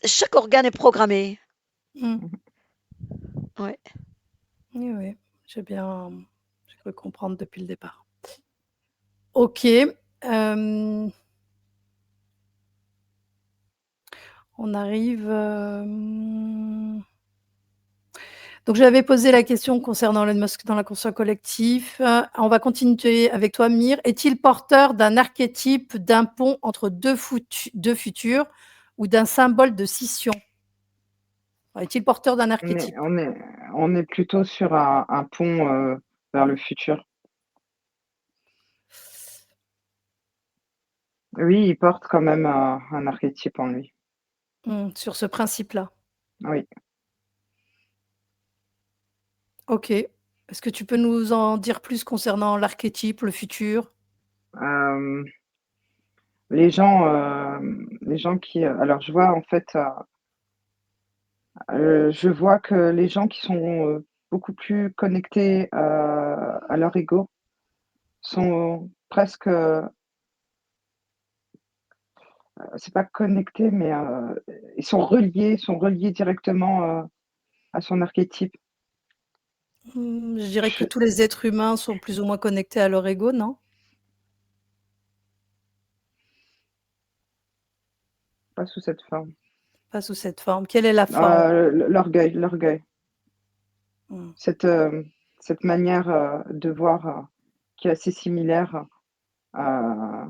chaque organe est programmé. Mmh. Ouais. Oui, oui, j'ai cru comprendre depuis le départ. OK, on arrive, donc j'avais posé la question concernant Elon Musk dans l'inconscient collectif. On va continuer avec toi, Mire. Est-il porteur d'un archétype, d'un pont entre 2 futurs ou d'un symbole de scission? Est-il porteur d'un On est archétype? on est on est plutôt sur un pont, vers le futur. Oui, il porte quand même un archétype en lui. Sur ce principe-là. Oui. OK. Est-ce que tu peux nous en dire plus concernant l'archétype, le futur? Hem, les gens qui, alors je vois en fait, je vois que les gens qui sont, beaucoup plus connectés, à leur ego sont presque, c'est pas connectés, mais, ils sont reliés directement, à son archétype. Je dirais que Je tous les êtres humains sont plus ou moins connectés à leur ego, non? Pas sous cette forme. Pas sous cette forme. Quelle est la forme? L'orgueil. Mmh. Cette, cette manière, de voir, qui est assez similaire, à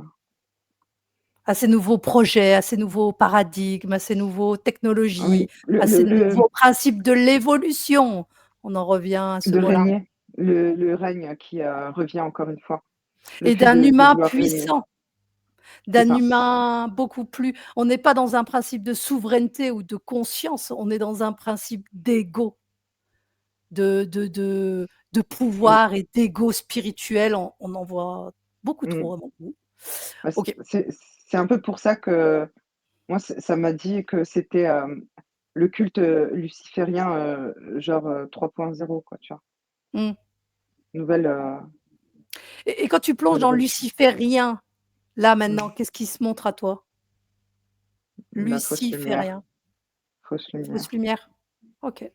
À ces nouveaux projets, à ces nouveaux paradigmes, à ces nouveaux technologies, oui, à ces nouveaux principes de l'évolution. On en revient à ce de mot-là. régner, le règne qui, revient encore une fois. Le Et fait d'un de humain vouloir régner, puissant, c'est d'un ça. humain beaucoup plus on n'est pas dans un principe de souveraineté ou de conscience, on est dans un principe d'ego, de Mmh, pouvoir et d'ego spirituel. On en voit beaucoup mmh. trop à mon goût. Bah, OK. c'est un peu pour ça que moi, ça m'a dit que c'était, le culte, luciférien, genre, 3.0 quoi, tu vois? Mmh. Nouvelle, Et quand tu plonges nouvelle dans évolution. luciférien, là, maintenant, Mmh. qu'est-ce qui se montre à toi? La fausse lumière, Luciférien, fausse lumière. fausse lumière? OK,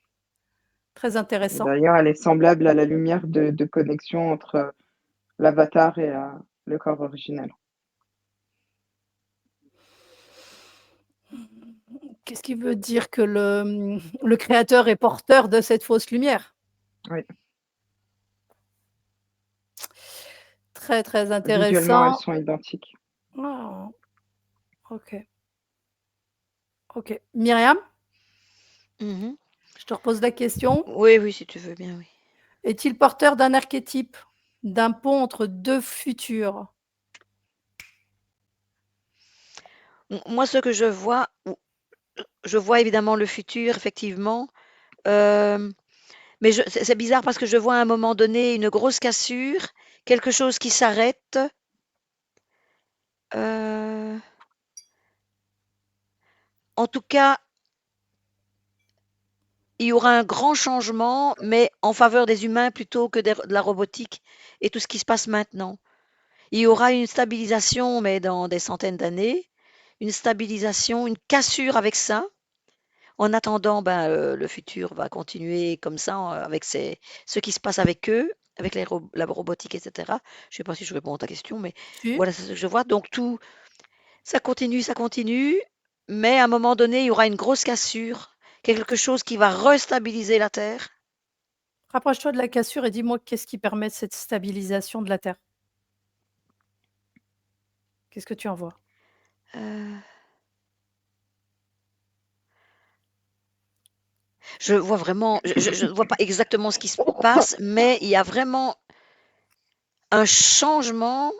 très intéressant. D'ailleurs, elle est semblable à la lumière de connexion entre l'avatar et le corps originel. Qu'est-ce qui veut dire que le créateur est porteur de cette fausse lumière? Oui, Très, très visuellement, elles intéressant. sont identiques. Ah, OK, OK. Myriam, Mmh. je te repose la question. Oui, oui, si tu veux bien, oui. Est-il porteur d'un archétype, d'un pont entre 2 futurs? Moi, ce que je vois évidemment le futur, effectivement, hem, mais c'est bizarre parce que je vois à un moment donné une grosse cassure, quelque chose qui s'arrête, heu, en tout cas, il y aura un grand changement, mais en faveur des humains plutôt que de la robotique et tout ce qui se passe maintenant. Il y aura une stabilisation, mais dans des centaines d'années, une stabilisation, une cassure avec ça. En attendant, ben, le futur va continuer comme ça, avec ce qui se passe avec eux, avec la robotique, et cetera. Je ne sais pas si je réponds à ta question, mais Si. voilà, c'est ce que je vois. Donc tout, ça continue, mais à un moment donné, il y aura une grosse cassure, quelque chose qui va restabiliser la Terre. Rapproche-toi de la cassure et dis-moi qu'est-ce qui permet cette stabilisation de la Terre? Qu'est-ce que tu en vois? Heu, je vois vraiment, je ne vois pas exactement ce qui se passe, mais il y a vraiment un changement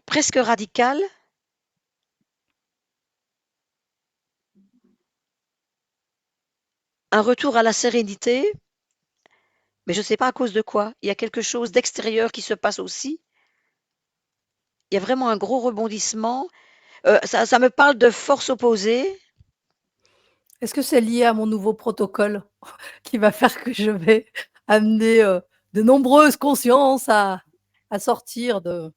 presque radical, un retour à la sérénité. Mais je ne sais pas à cause de quoi. Il y a quelque chose d'extérieur qui se passe aussi. Il y a vraiment un gros rebondissement. Ça me parle de forces opposées. Est-ce que c'est lié à mon nouveau protocole qui va faire que je vais amener, de nombreuses consciences à à sortir de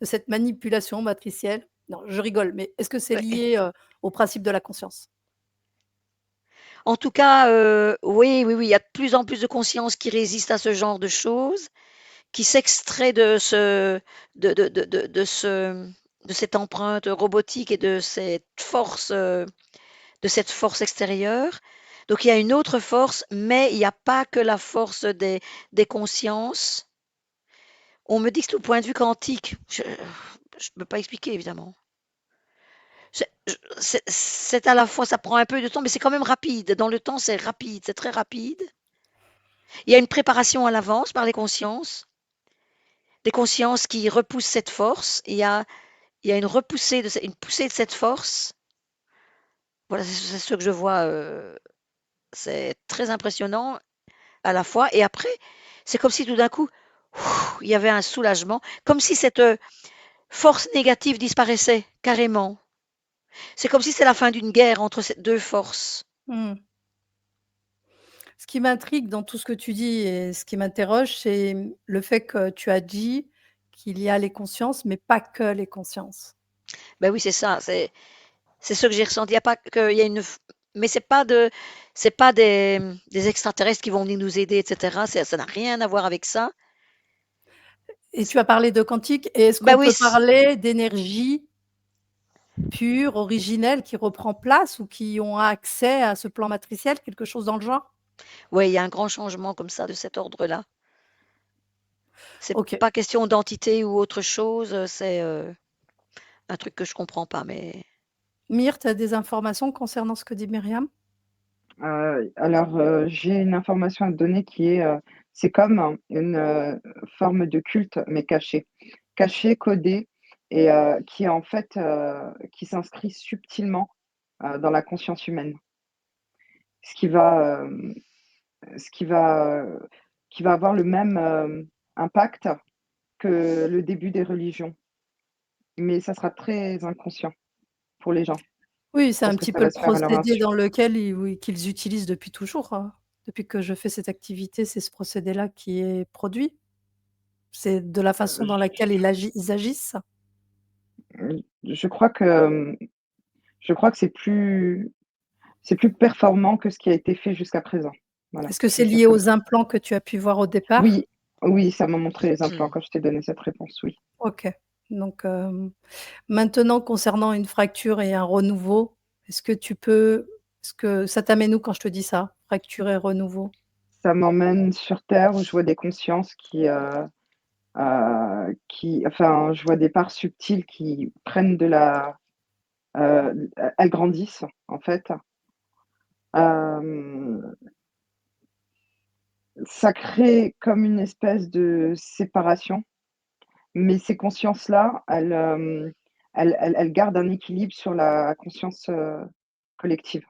cette manipulation matricielle? Non, je rigole, mais est-ce que c'est Ouais. lié, au principe de la conscience? En tout cas, oui, oui, oui, il y a de plus en plus de conscience qui résiste à ce genre de choses, qui s'extrait de cette empreinte robotique et de cette force extérieure. Donc il y a une autre force, mais il n'y a pas que la force des consciences. On me dit que c'est au point de vue quantique. Je ne peux pas expliquer, évidemment. C'est à la fois, ça prend un peu de temps, mais c'est quand même rapide. Dans le temps, c'est rapide, c'est très rapide. Il y a une préparation à l'avance par les consciences, des consciences qui repoussent cette force. Il y a une une poussée de cette force. Voilà, c'est ce que je vois. C'est très impressionnant à la fois. Et après, c'est comme si tout d'un coup, il y avait un soulagement, comme si cette force négative disparaissait carrément. C'est comme si c'est la fin d'une guerre entre ces deux forces. Mmh. Ce qui m'intrigue dans tout ce que tu dis et ce qui m'interroge, c'est, le fait que tu as dit qu'il y a les consciences, mais pas que les consciences. Ben oui, c'est ça. C'est ce que j'ai ressenti. Il y a pas qu'il y a une, mais c'est pas des extraterrestres qui vont venir nous aider, etc. Ça n'a rien à voir avec ça. Et tu as parlé de quantique et est-ce Ben qu'on oui, peut parler d'énergie pure, originelle, qui reprend place ou qui ont accès à ce plan matriciel, quelque chose dans le genre? ouais, il y a un grand changement comme ça de cet ordre-là. C'est OK. pas question d'entité ou autre chose. C'est un truc que je comprends pas, mais Myrte, tu as des informations concernant ce que dit Myriam? Alors, j'ai une information à te donner qui est, c'est comme une, forme de culte, mais caché. Caché, codé et qui est en fait, qui s'inscrit subtilement, dans la conscience humaine. Ce qui va, ce qui va avoir le même, impact que le début des religions, mais ça sera très inconscient pour les gens, Oui, c'est un parce que petit ça peu va le se faire à leur procédé insu. dans lequel qu'ils utilisent depuis toujours, hein. Depuis que je fais cette activité, c'est ce procédé-là qui est produit. C'est de la façon dans laquelle ils agissent. Je crois que, je crois que c'est plus performant que ce qui a été fait jusqu'à présent. Voilà, Est-ce que je vais c'est dire lié comme aux ça. implants que tu as pu voir au départ? Oui, oui, ça m'a montré les implants mmh. quand je t'ai donné cette réponse, oui. OK. Donc, maintenant concernant une fracture et un renouveau, est-ce que ça t'amène où quand je te dis ça? Fracture et renouveau? Ça m'emmène sur terre où je vois des consciences qui enfin, je vois des parts subtiles qui prennent de la elles grandissent, en fait. Hem, Ça crée comme une espèce de séparation, mais ces consciences-là, elles gardent un équilibre sur la conscience, collective.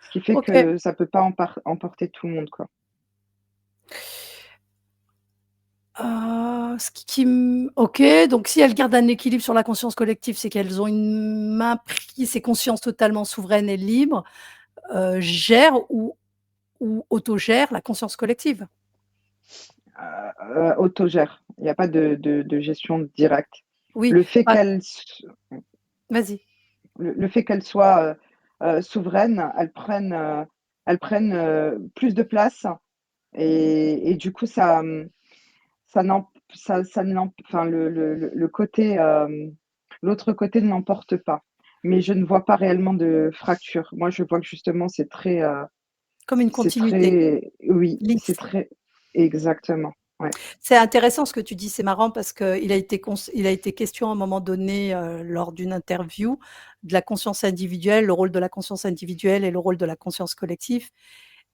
Ce qui fait OK. que ça peut pas emporter tout le monde, quoi. Ce qui OK, donc si elles gardent un équilibre sur la conscience collective, c'est qu'elles ont une main prise et conscience totalement souveraine et libre, gèrent ou autogèrent la conscience collective. Autogère. Il y a pas de gestion directe. Oui, Le fait bah qu'elles s vas-y. le fait qu'elles soient, souveraines, elles prennent, plus de place et du coup ça, ça n'em ça ne l'em enfin le côté, l'autre côté ne l'emporte pas. Mais je ne vois pas réellement de fracture. Moi, je vois que justement Comme une c'est continuité, très oui, c'est lisse. très exactement, ouais. C'est intéressant ce que tu dis, c'est marrant parce qu'il a été question à un moment donné, lors d'une interview, de la conscience individuelle, le rôle de la conscience individuelle et le rôle de la conscience collective.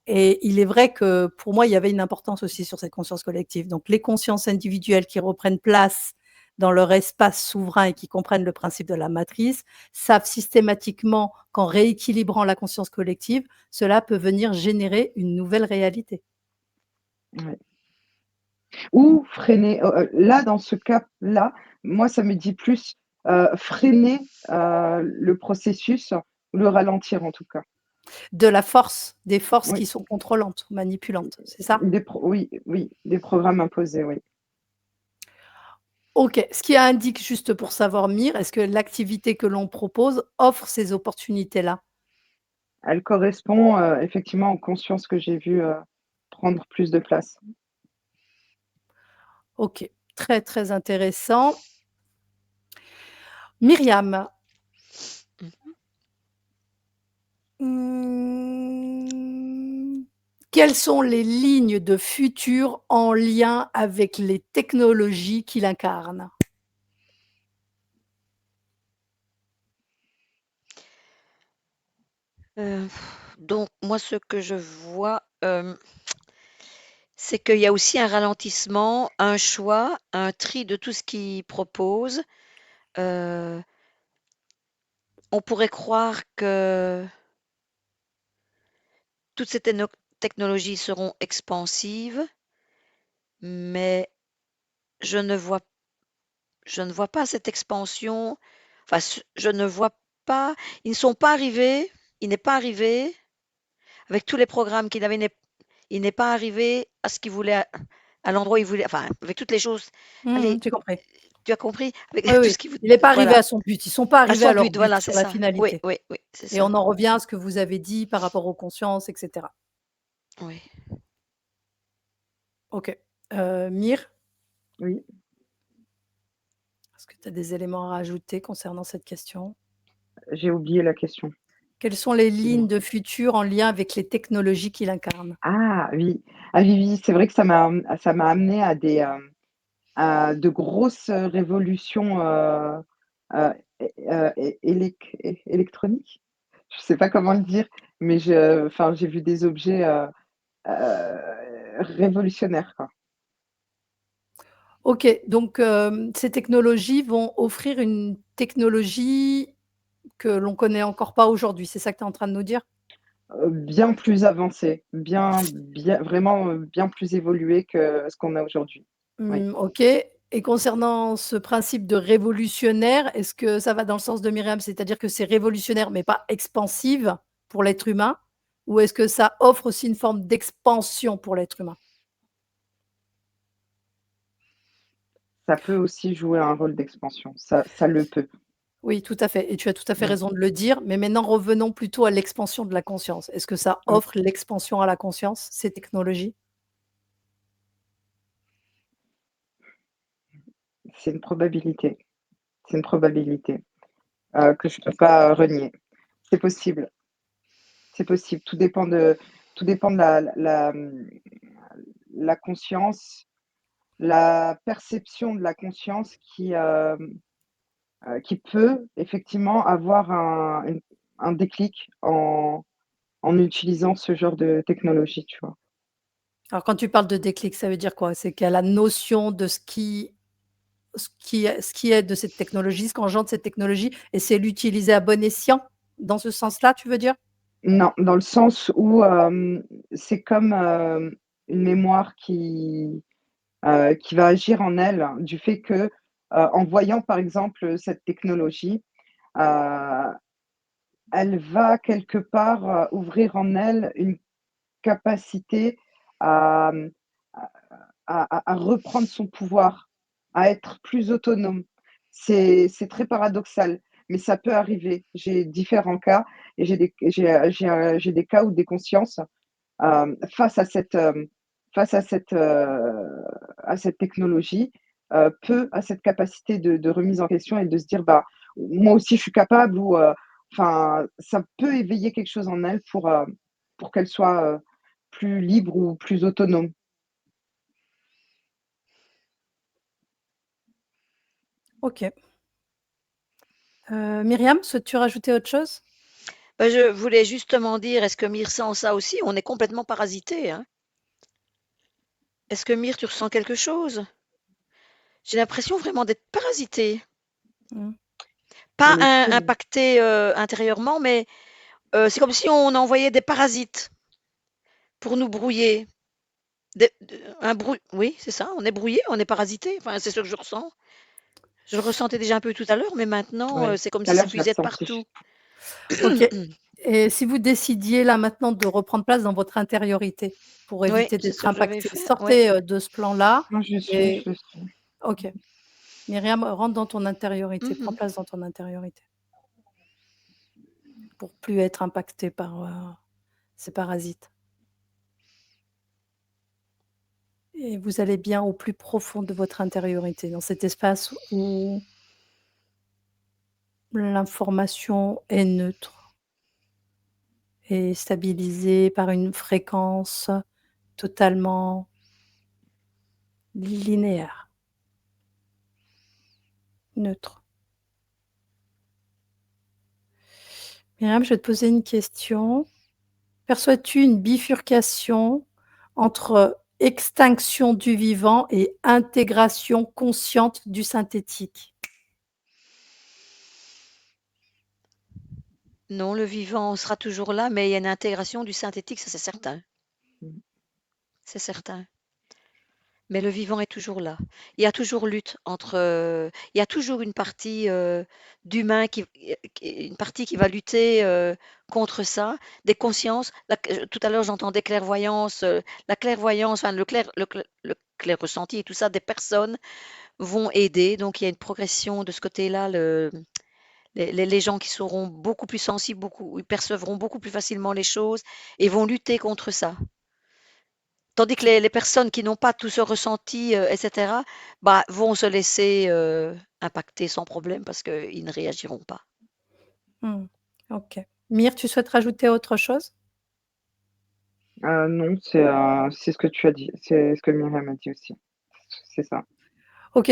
Et il est vrai que pour moi, il y avait une importance aussi sur cette conscience collective. Donc les consciences individuelles qui reprennent place dans leur espace souverain et qui comprennent le principe de la matrice, savent systématiquement qu'en rééquilibrant la conscience collective, cela peut venir générer une nouvelle réalité. Ouais. Ou freiner, là, dans ce cas-là, moi, ça me dit plus, freiner, le processus, le ralentir en tout cas. De la force, des forces Oui, qui sont contrôlantes ou manipulantes, c'est ça? oui, oui, des programmes imposés, oui. OK. Ce qui indique, juste pour savoir, Mire, est-ce que l'activité que l'on propose offre ces opportunités-là? Elle correspond, effectivement aux consciences que j'ai vues, prendre plus de place. OK. Très, très intéressant. Myriam, Mmh. mmh, quelles sont les lignes de futur en lien avec les technologies qu'il incarne? Heu, donc moi, ce que je vois, c'est qu'il y a aussi un ralentissement, un choix, un tri de tout ce qu'ils proposent. Heu, on pourrait croire que toutes ces technologies seront expansives, mais je ne vois je ne vois pas cette expansion, enfin, je ne vois pas, ils ne sont pas arrivés, il n'est pas arrivé avec tous les programmes qu'il avait, il n'est pas arrivé à ce qu'il voulait, à l'endroit où il voulait, enfin, avec toutes les choses. Mmh, Allez, j'ai compris. tu as compris? Avec Oui, tout oui. ce qu'il Il n'est pas arrivé voilà, à son but. Ils sont pas à arrivés son à leur but, but voilà, c'est sur la ça. Oui, finalité oui, oui, c'est et ça. on en revient à ce que vous avez dit par rapport aux consciences et cetera. Oui. OK. Mire, Oui, est-ce que tu as des éléments à rajouter concernant cette question? j'ai oublié la question, Quelles sont les lignes excuse-moi. de futur en lien avec les technologies qu'il incarne? Ah oui, ah oui, oui, c'est vrai que ça m'a amené à des, à de grosses, révolutions, électroniques? Je sais pas comment le dire, mais j'ai vu des objets, révolutionnaires, quoi. OK, donc ces technologies vont offrir une technologie que l'on connaît encore pas aujourd'hui, c'est ça que tu es en train de nous dire? Bien plus avancées, bien vraiment, bien plus évoluées que ce qu'on a aujourd'hui. Oui. OK, et concernant ce principe de révolutionnaire, est-ce que ça va dans le sens de Myriam? C'est-à-dire que c'est révolutionnaire, mais pas expansive pour l'être humain? Ou est-ce que ça offre aussi une forme d'expansion pour l'être humain? Ça peut aussi jouer un rôle d'expansion, ça le peut. Oui, tout à fait, et tu as tout à fait Mmh, raison de le dire, mais maintenant revenons plutôt à l'expansion de la conscience. Est-ce que ça mmh. offre l'expansion à la conscience, ces technologies? C'est une probabilité, c'est une probabilité, que je peux pas renier. C'est possible, c'est possible. Tout dépend de la conscience, la perception de la conscience qui peut effectivement avoir un déclic en utilisant ce genre de technologie, tu vois? Alors quand tu parles de déclic, ça veut dire quoi? C'est qu'elle a la notion de ce qui est de cette technologie, ce qu'engendre cette technologie, et c'est l'utiliser à bon escient? Dans ce sens-là, tu veux dire? Non, dans le sens où, c'est comme, une mémoire qui va agir en elle, du fait que, en voyant par exemple, cette technologie, heu, elle va quelque part, ouvrir en elle une capacité à, à reprendre son pouvoir, à être plus autonome. C'est très paradoxal, mais ça peut arriver. J'ai différents cas et j'ai des cas où des consciences, face à face à cette technologie, a cette capacité de remise en question et de se dire: «Bah, moi aussi je suis capable» ou, enfin, ça peut éveiller quelque chose en elle pour qu'elle soit, plus libre ou plus autonome. OK. Myriam, souhaites-tu rajouter autre chose? Bah, je voulais justement dire, est-ce que Mire sent ça aussi? On est complètement parasité, hein. Est-ce que Mire, tu ressens quelque chose? J'ai l'impression vraiment d'être parasité. Mmh. Pas En effet, oui. impacté, intérieurement, mais c'est comme si on envoyait des parasites pour nous brouiller. Oui, c'est ça, on est brouillé, on est parasité. Enfin, c'est ce que je ressens. Je le ressentais déjà un peu tout à l'heure, mais maintenant, Ouais, c'est comme tout à si ça l'heure, je l'ai puisait de ressenti. partout. OK, et si vous décidiez là maintenant de reprendre place dans votre intériorité pour Oui, éviter c'est ce d'être que j'avais impacté, fait, ouais. sortez, de ce plan-là Non, je et suis. OK. Myriam, rentre dans ton intériorité, prends Mmh. place dans ton intériorité pour plus être impactée par, ces parasites et vous allez bien au plus profond de votre intériorité, dans cet espace où l'information est neutre et stabilisée par une fréquence totalement linéaire, neutre. Myriam, je vais te poser une question. Perçois-tu une bifurcation entre extinction du vivant et intégration consciente du synthétique? Non, le vivant sera toujours là, mais il y a une intégration du synthétique, ça c'est certain, Mmh. c'est certain. Mais le vivant est toujours là. Il y a toujours lutte entre, il y a toujours une partie, d'humain une partie qui va lutter, contre ça, des consciences. Tout à l'heure j'entendais clairvoyance, la clairvoyance, enfin le clair ressenti et tout ça, des personnes vont aider. Donc il y a une progression de ce côté-là. Les gens qui seront beaucoup plus sensibles, ils percevront beaucoup plus facilement les choses et vont lutter contre ça. Tandis que les personnes qui n'ont pas tout ce ressenti, et cetera, bah, vont se laisser, impacter sans problème parce qu'ils ne réagiront pas. Mmh. OK. Mire, tu souhaites rajouter autre chose? Non, c'est ce que tu as dit, c'est ce que Myriam a dit aussi. C'est ça. OK,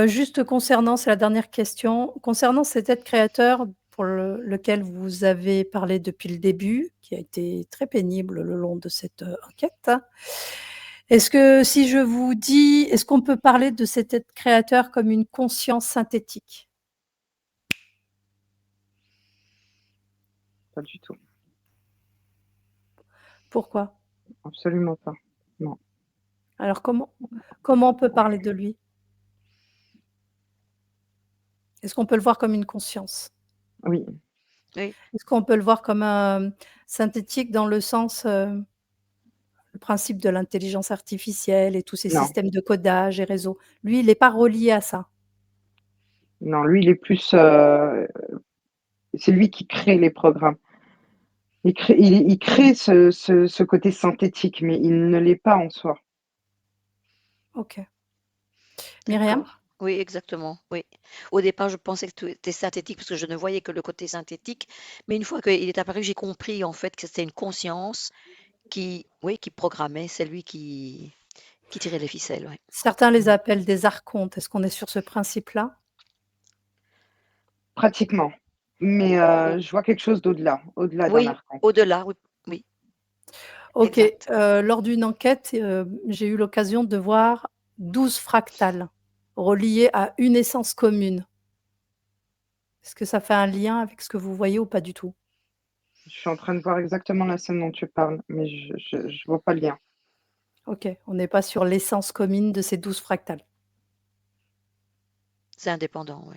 juste concernant c'est la dernière question, concernant cet être créateur pour lequel vous avez parlé depuis le début, qui a été très pénible le long de cette, enquête. Est-ce que si je vous dis est-ce qu'on peut parler de cet être créateur comme une conscience synthétique? Pas du tout. Pourquoi? Absolument pas. Non. Alors comment on peut parler de lui? Est-ce qu'on peut le voir comme une conscience? Oui, Oui, Est-ce qu'on peut le voir comme un synthétique dans le sens, le principe de l'intelligence artificielle et tous ces non, systèmes de codage et réseaux? Lui, il est pas relié à ça. non, lui, il est plus, c'est lui qui crée les programmes. Il crée ce côté synthétique, mais il ne l'est pas en soi. OK. Myriam? d'accord. Oui, exactement, oui. Au départ, je pensais que tout était synthétique parce que je ne voyais que le côté synthétique, mais une fois qu'il est apparu, j'ai compris en fait que c'était une conscience qui oui, qui programmait, c'est lui qui tirait les ficelles, ouais. Certains les Mmh. appellent des archontes. Est-ce qu'on est sur ce principe-là? Pratiquement, mais Au je vois quelque chose au-delà d'un oui, archon. au-delà, oui, oui, OK, exact. lors d'une enquête, j'ai eu l'occasion de voir 12 fractales reliées à une essence commune. Est-ce que ça fait un lien avec ce que vous voyez ou pas du tout? Je suis en train de voir exactement la scène dont tu parles, mais je vois pas le lien. OK, on n'est pas sur l'essence commune de ces 12 fractales. C'est indépendant, oui.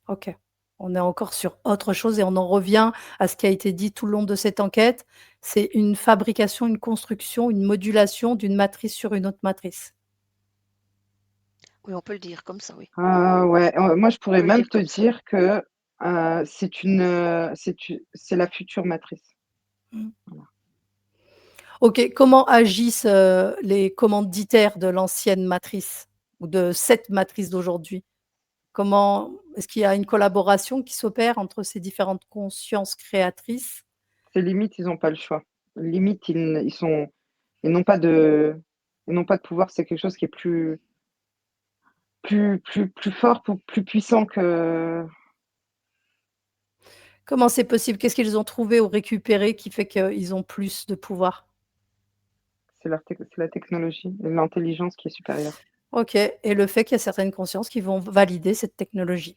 OK. On est encore sur autre chose et on en revient à ce qui a été dit tout le long de cette enquête. C'est une fabrication, une construction, une modulation d'une matrice sur une autre matrice. Oui, on peut le dire comme ça, oui. Ah ouais, moi je On pourrais peut le même dire te comme ça. dire que, c'est la future matrice. Mmh. Voilà. OK, comment agissent, les commanditaires de l'ancienne matrice ou de cette matrice d'aujourd'hui? Comment est-ce qu'il y a une collaboration qui s'opère entre ces différentes consciences créatrices? C'est limite, ils ont pas le choix. Limite, ils n'ont pas de ils n'ont pas de pouvoir, c'est quelque chose qui est plus fort, plus puissant que Comment c'est possible? Qu'est-ce qu'ils ont trouvé ou récupéré qui fait qu'ils ont plus de pouvoir? c'est la technologie et l'intelligence qui est supérieure, OK et le fait qu'il y a certaines consciences qui vont valider cette technologie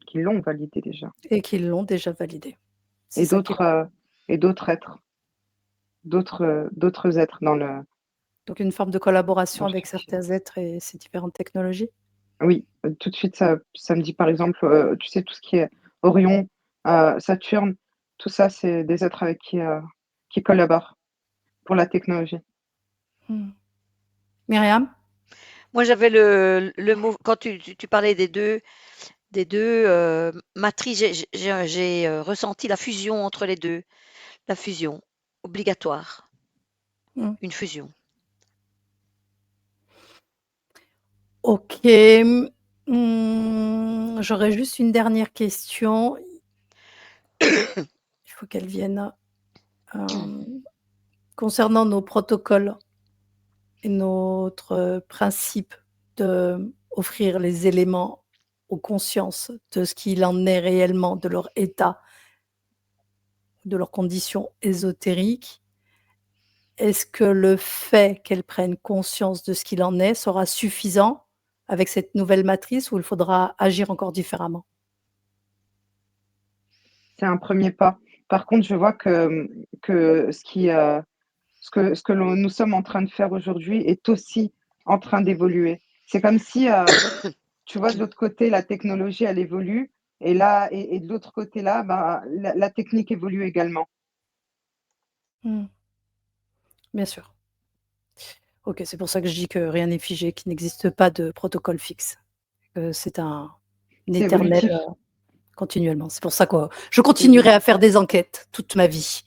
qui l'ont validé déjà et qui l'ont déjà validée. C'est et ça qui est d'autres êtres, d'autres êtres donc une forme de collaboration dans le avec subtil. certains êtres et ces différentes technologies? Oui, tout de suite ça me dit par exemple, tu sais tout ce qui est Orion, Saturne, tout ça c'est des êtres avec qui collaborent pour la technologie. Mmh. Myriam? Moi, j'avais le mot quand tu parlais des deux matrices, j'ai ressenti la fusion entre les deux, la fusion obligatoire, Mmh. une fusion. OK, j'aurais juste une dernière question. Il faut qu'elle vienne, hem, concernant nos protocoles et notre principe d'offrir les éléments aux consciences de ce qu'il en est réellement de leur état, de leurs conditions ésotériques. Est-ce que le fait qu'elles prennent conscience de ce qu'il en est sera suffisant avec cette nouvelle matrice ou il faudra agir encore différemment? C'est un premier pas. Par contre, je vois que ce que nous sommes en train de faire aujourd'hui est aussi en train d'évoluer. C'est comme si, tu vois, de l'autre côté, la technologie, elle évolue et là et de l'autre côté là, ben, la technique évolue également. Mmh, bien sûr. OK, c'est pour ça que je dis que rien n'est figé, qu'il n'existe pas de protocole fixe, que c'est un C'est éternel, évolutif. continuellement. C'est pour ça que je Mmh continuerai à faire des enquêtes toute ma vie,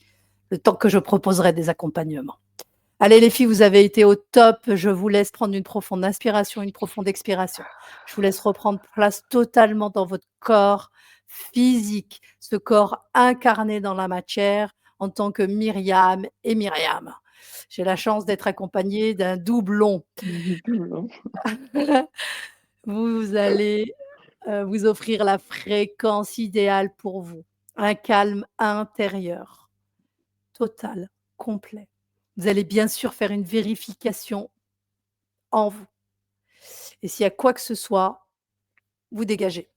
le temps que je proposerai des accompagnements. Allez les filles, vous avez été au top. Je vous laisse prendre une profonde inspiration, une profonde expiration. Je vous laisse reprendre place totalement dans votre corps physique, ce corps incarné dans la matière en tant que Myriam et Myriam. J'ai la chance d'être accompagnée d'un doublon. Vous allez, vous offrir la fréquence idéale pour vous, un calme intérieur total, complet. Vous allez bien sûr faire une vérification en vous et s'il y a quoi que ce soit, vous dégagez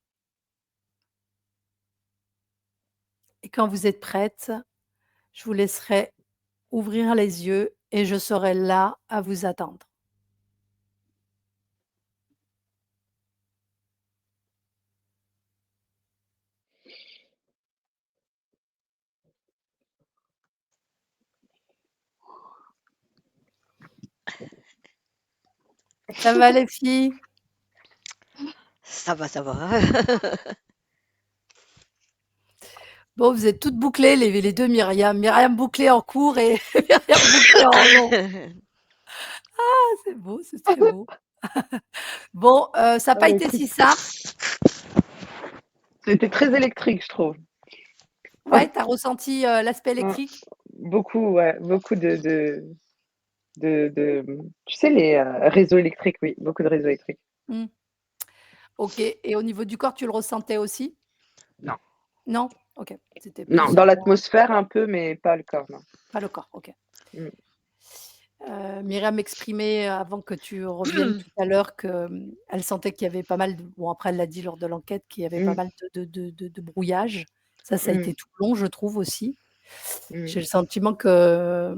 et quand vous êtes prête, je vous laisserai ouvrir les yeux et je serai là à vous attendre. Ça va les filles? Ça va, ça va. Bon, vous êtes toutes bouclées les 2 Myriam. Myriam bouclée en court et Myriam bouclée en long. Ah, c'est beau, c'est très beau. Bon, ça a pas été Écoute, si simple. c'était très électrique, je trouve. Ouais, tu as ressenti, l'aspect Mmh. électrique? Beaucoup, ouais, beaucoup tu sais les, réseaux électriques, oui, beaucoup de réseaux électriques. Mmh. OK et au niveau du corps, tu le ressentais aussi? Non, Non? OK. C'était non, plus dans dans l'atmosphère un peu, mais pas le corps, non. pas le corps, OK. Mmh. Myriam m'exprimait avant que tu reviennes tout à l'heure que, elle sentait qu'il y avait pas mal de bon après elle l'a dit lors de l'enquête, qu'il y avait pas Mmh. mal de brouillage. Ça a été Mmh. tout le long, je trouve aussi. Mmh. J'ai le sentiment que,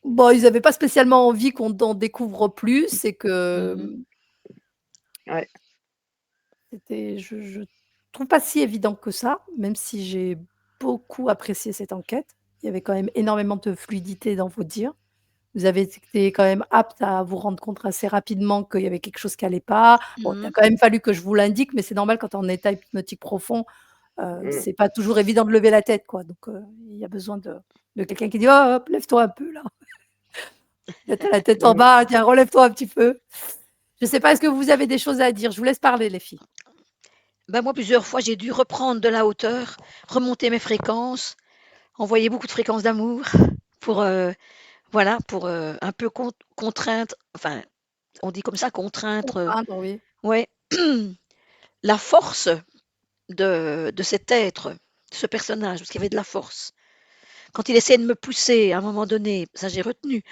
bon, ils avaient pas spécialement envie qu'on en découvre plus et que, Mmh. Ouais. c'était je trouve pas si évident que ça, même si j'ai beaucoup apprécié cette enquête. Il y avait quand même énormément de fluidité dans vos dires. Vous avez été quand même apte à vous rendre compte assez rapidement qu'il y avait quelque chose qui allait pas. Bon, il a Mmh. quand même fallu que je vous l'indique, mais c'est normal quand tu es en état hypnotique profond, Mmh. c'est pas toujours évident de lever la tête, quoi. Donc, il y a besoin de quelqu'un qui dit: «Oh hop, lève-toi un peu là. Là, tu as la tête en Mmh. bas, tiens, relève-toi un petit peu». Je sais pas, est-ce que vous avez des choses à dire? Je vous laisse parler les filles. Bah, moi, plusieurs fois, j'ai dû reprendre de la hauteur, remonter mes fréquences, envoyer beaucoup de fréquences d'amour pour, voilà, pour, un peu contraindre, enfin, on dit comme ça, contraindre, Comprendre, oui. ouais, la force de cet être, de ce personnage, parce qu'il y avait de la force. Quand il essayait de me pousser à un moment donné, ça j'ai retenu,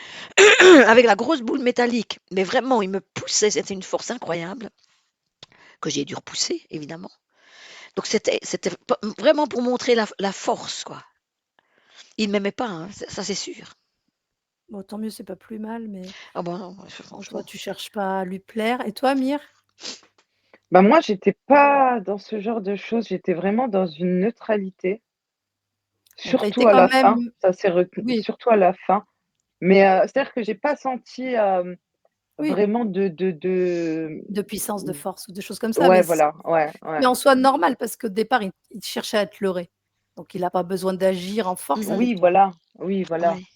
avec la grosse boule métallique, mais vraiment, il me poussait, c'était une force incroyable, que j'ai dû repousser, évidemment. Donc c'était vraiment pour montrer la force, quoi. Il ne m'aimait pas, hein, ça c'est sûr. Bon, tant mieux, c'est pas plus mal, mais Ah ben non, bon, toi, franchement. tu cherches pas à lui plaire et toi, Mire? Bah, moi, j'étais pas dans ce genre de choses, j'étais vraiment dans une neutralité, Bon, tu as été surtout à quand la même fin, ça s'est retenu oui. surtout à la fin. Mais, c'est-à-dire que j'ai pas senti, Oui, vraiment de puissance, de force ou des choses comme ça, ouais, voilà, ouais, ouais. mais en soi normal parce qu'au départ, il cherchait à te leurrer. Donc il a pas besoin d'agir en force Mmh. avec avec Oui, toi. voilà, oui, voilà, Oui.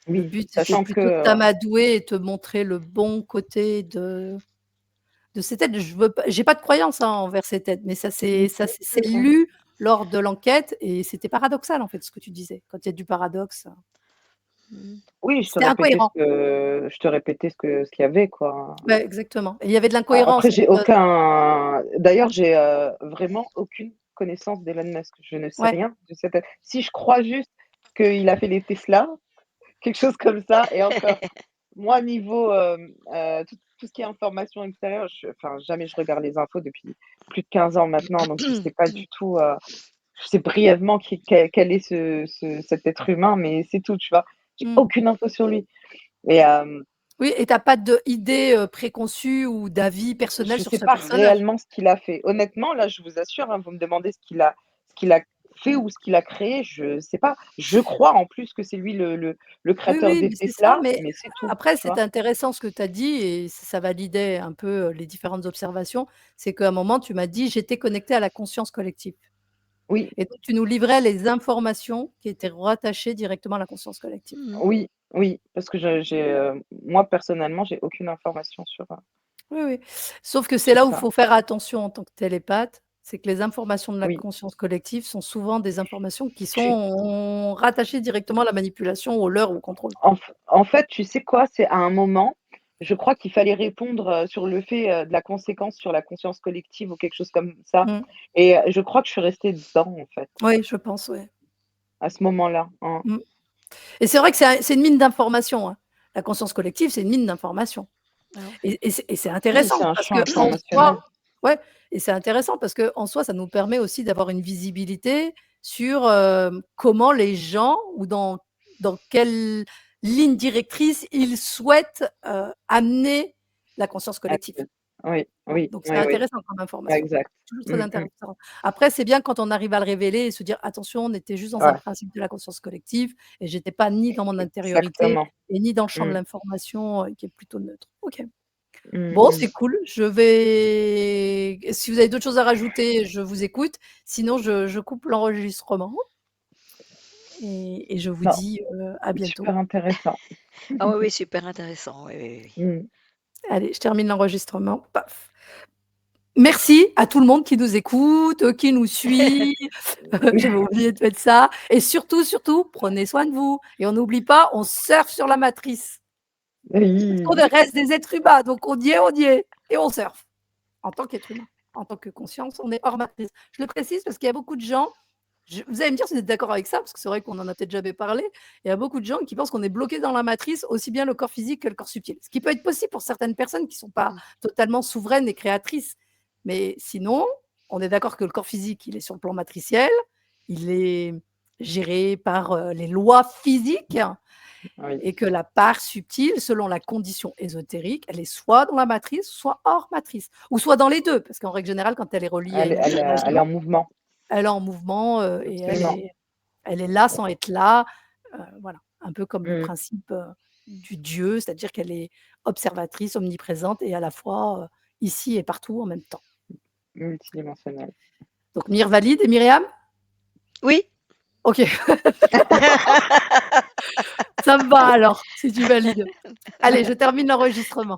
Le oui, but, c'était sachant que, plutôt de t'amadouer et te montrer le bon côté de ces têtes. Je veux pas j'ai pas de croyance, hein, envers ces têtes, mais ça s'est lu lors de l'enquête et c'était paradoxal, en fait, ce que tu disais. Quand il y a du paradoxe, Mmh. oui, c'était incohérent. je te répétais ce qu'il y avait, quoi. Ouais, exactement et il y avait de A après l'incohérence j'ai entre aucun d'ailleurs, j'ai, vraiment aucune connaissance d'Elon Musk. Je ne sais ouais, rien de cette si je crois juste qu'il a fait les Tesla, quelque chose comme ça et encore, moi niveau, tout ce qui est information extérieure, enfin jamais je regarde les infos depuis plus de 15 ans maintenant, donc je sais pas du tout, je sais brièvement quel est cet être humain, mais c'est tout, tu vois? J'ai mmh. aucune info sur lui et Oui et tu as pas d'idée, préconçue ou d'avis personnel je sur sais ce pas personnage? réellement ce qu'il a fait. Honnêtement, là, je vous assure, hein, vous me demandez ce qu'il a fait ou ce qu'il a créé, je sais pas. Je crois en plus que c'est lui le Oui, créateur oui, des mais c'est ça, Tesla, mais mais c'est tout, après tu c'est vois? intéressant ce que tu as dit et ça validait un peu, les différentes observations. C'est qu'à un moment tu m'as dit: «J'étais connecté à la conscience collective» Oui, et donc tu nous livrais les informations qui étaient rattachées directement à la conscience collective. Mmh. oui, oui, parce que moi personnellement, j'ai aucune information Oui, oui. Sauf que c'est sur là où il ça. faut faire attention en tant que télépathe, c'est que les informations de la Oui, conscience collective sont souvent des informations qui tu sont rattachées directement à la manipulation, au leurre ou au contrôle. en fait, tu sais quoi? C'est à un moment, je crois qu'il fallait répondre, sur le fait, de la conséquence sur la conscience collective ou quelque chose comme ça Mmh. et je crois que je suis restée dedans, en fait, Oui, je pense, ouais. à ce moment-là, hein. Mmh. Et c'est vrai que c'est une mine d'informations, hein. La conscience collective, c'est une mine d'informations Ah ouais. et c'est Oui, c'est intéressant un parce champ qu'en soi informationnel. ouais et c'est intéressant parce qu'en soi, ça nous permet aussi d'avoir une visibilité sur, comment les gens ou dans quelle ligne directrice ils souhaitent, amener la conscience collective. Oui, Hein, oui, donc c'est oui, oui, intéressant comme information. exact. Toujours très Mmh mh. intéressant. Après, c'est bien quand on arrive à le révéler et se dire: «Attention, on était juste dans un Ouais, principe de la conscience collective et j'étais pas ni dans mon intériorité exactement. et ni dans le champ de Mmh. l'information, qui est plutôt neutre». OK. Mmh Bon, mh. c'est cool. Si vous avez d'autres choses à rajouter, je vous écoute. Sinon, je coupe l'enregistrement et je vous Non, dis, à bientôt. super intéressant. Ah oui, oui, super intéressant. Oui, oui, oui. Mmh. Allez, je termine l'enregistrement. Paf. Merci à tout le monde qui nous écoute, qui nous suit. J'avais oublié de mettre ça et surtout, surtout, prenez soin de vous et on n'oublie pas, on surfe sur la matrice. Parce Oui. qu'on reste des êtres humains, donc on y est et on surfe en tant qu'être humain. En tant que conscience, on est hors matrice. Je le précise parce qu'il y a beaucoup de gens vous allez me dire si vous êtes d'accord avec ça, parce que c'est vrai qu'on en a peut-être jamais parlé. Il y a beaucoup de gens qui pensent qu'on est bloqué dans la matrice, aussi bien le corps physique que le corps subtil. Ce qui peut être possible pour certaines personnes qui ne sont pas Mmh. totalement souveraines et créatrices. Mais sinon, on est d'accord que le corps physique, il est sur le plan matriciel, il est géré par, les lois physiques Oui. et que la part subtile, selon la condition ésotérique, elle est soit dans la matrice, soit hors matrice ou soit dans les 2, parce qu'en règle générale, quand elle est reliée à Elle une est elle entité est elle est majeure, en mouvement, elle est en mouvement, et elle absolument. est elle est là sans être là, voilà. Un peu comme le Mmh. principe, du Dieu, c'est-à-dire qu'elle est observatrice, omniprésente et à la fois, ici et partout en même temps. Multidimensionnel. Donc Mire valide et Myriam? Oui. OK, ça me va alors, si tu valides. Allez, je termine l'enregistrement.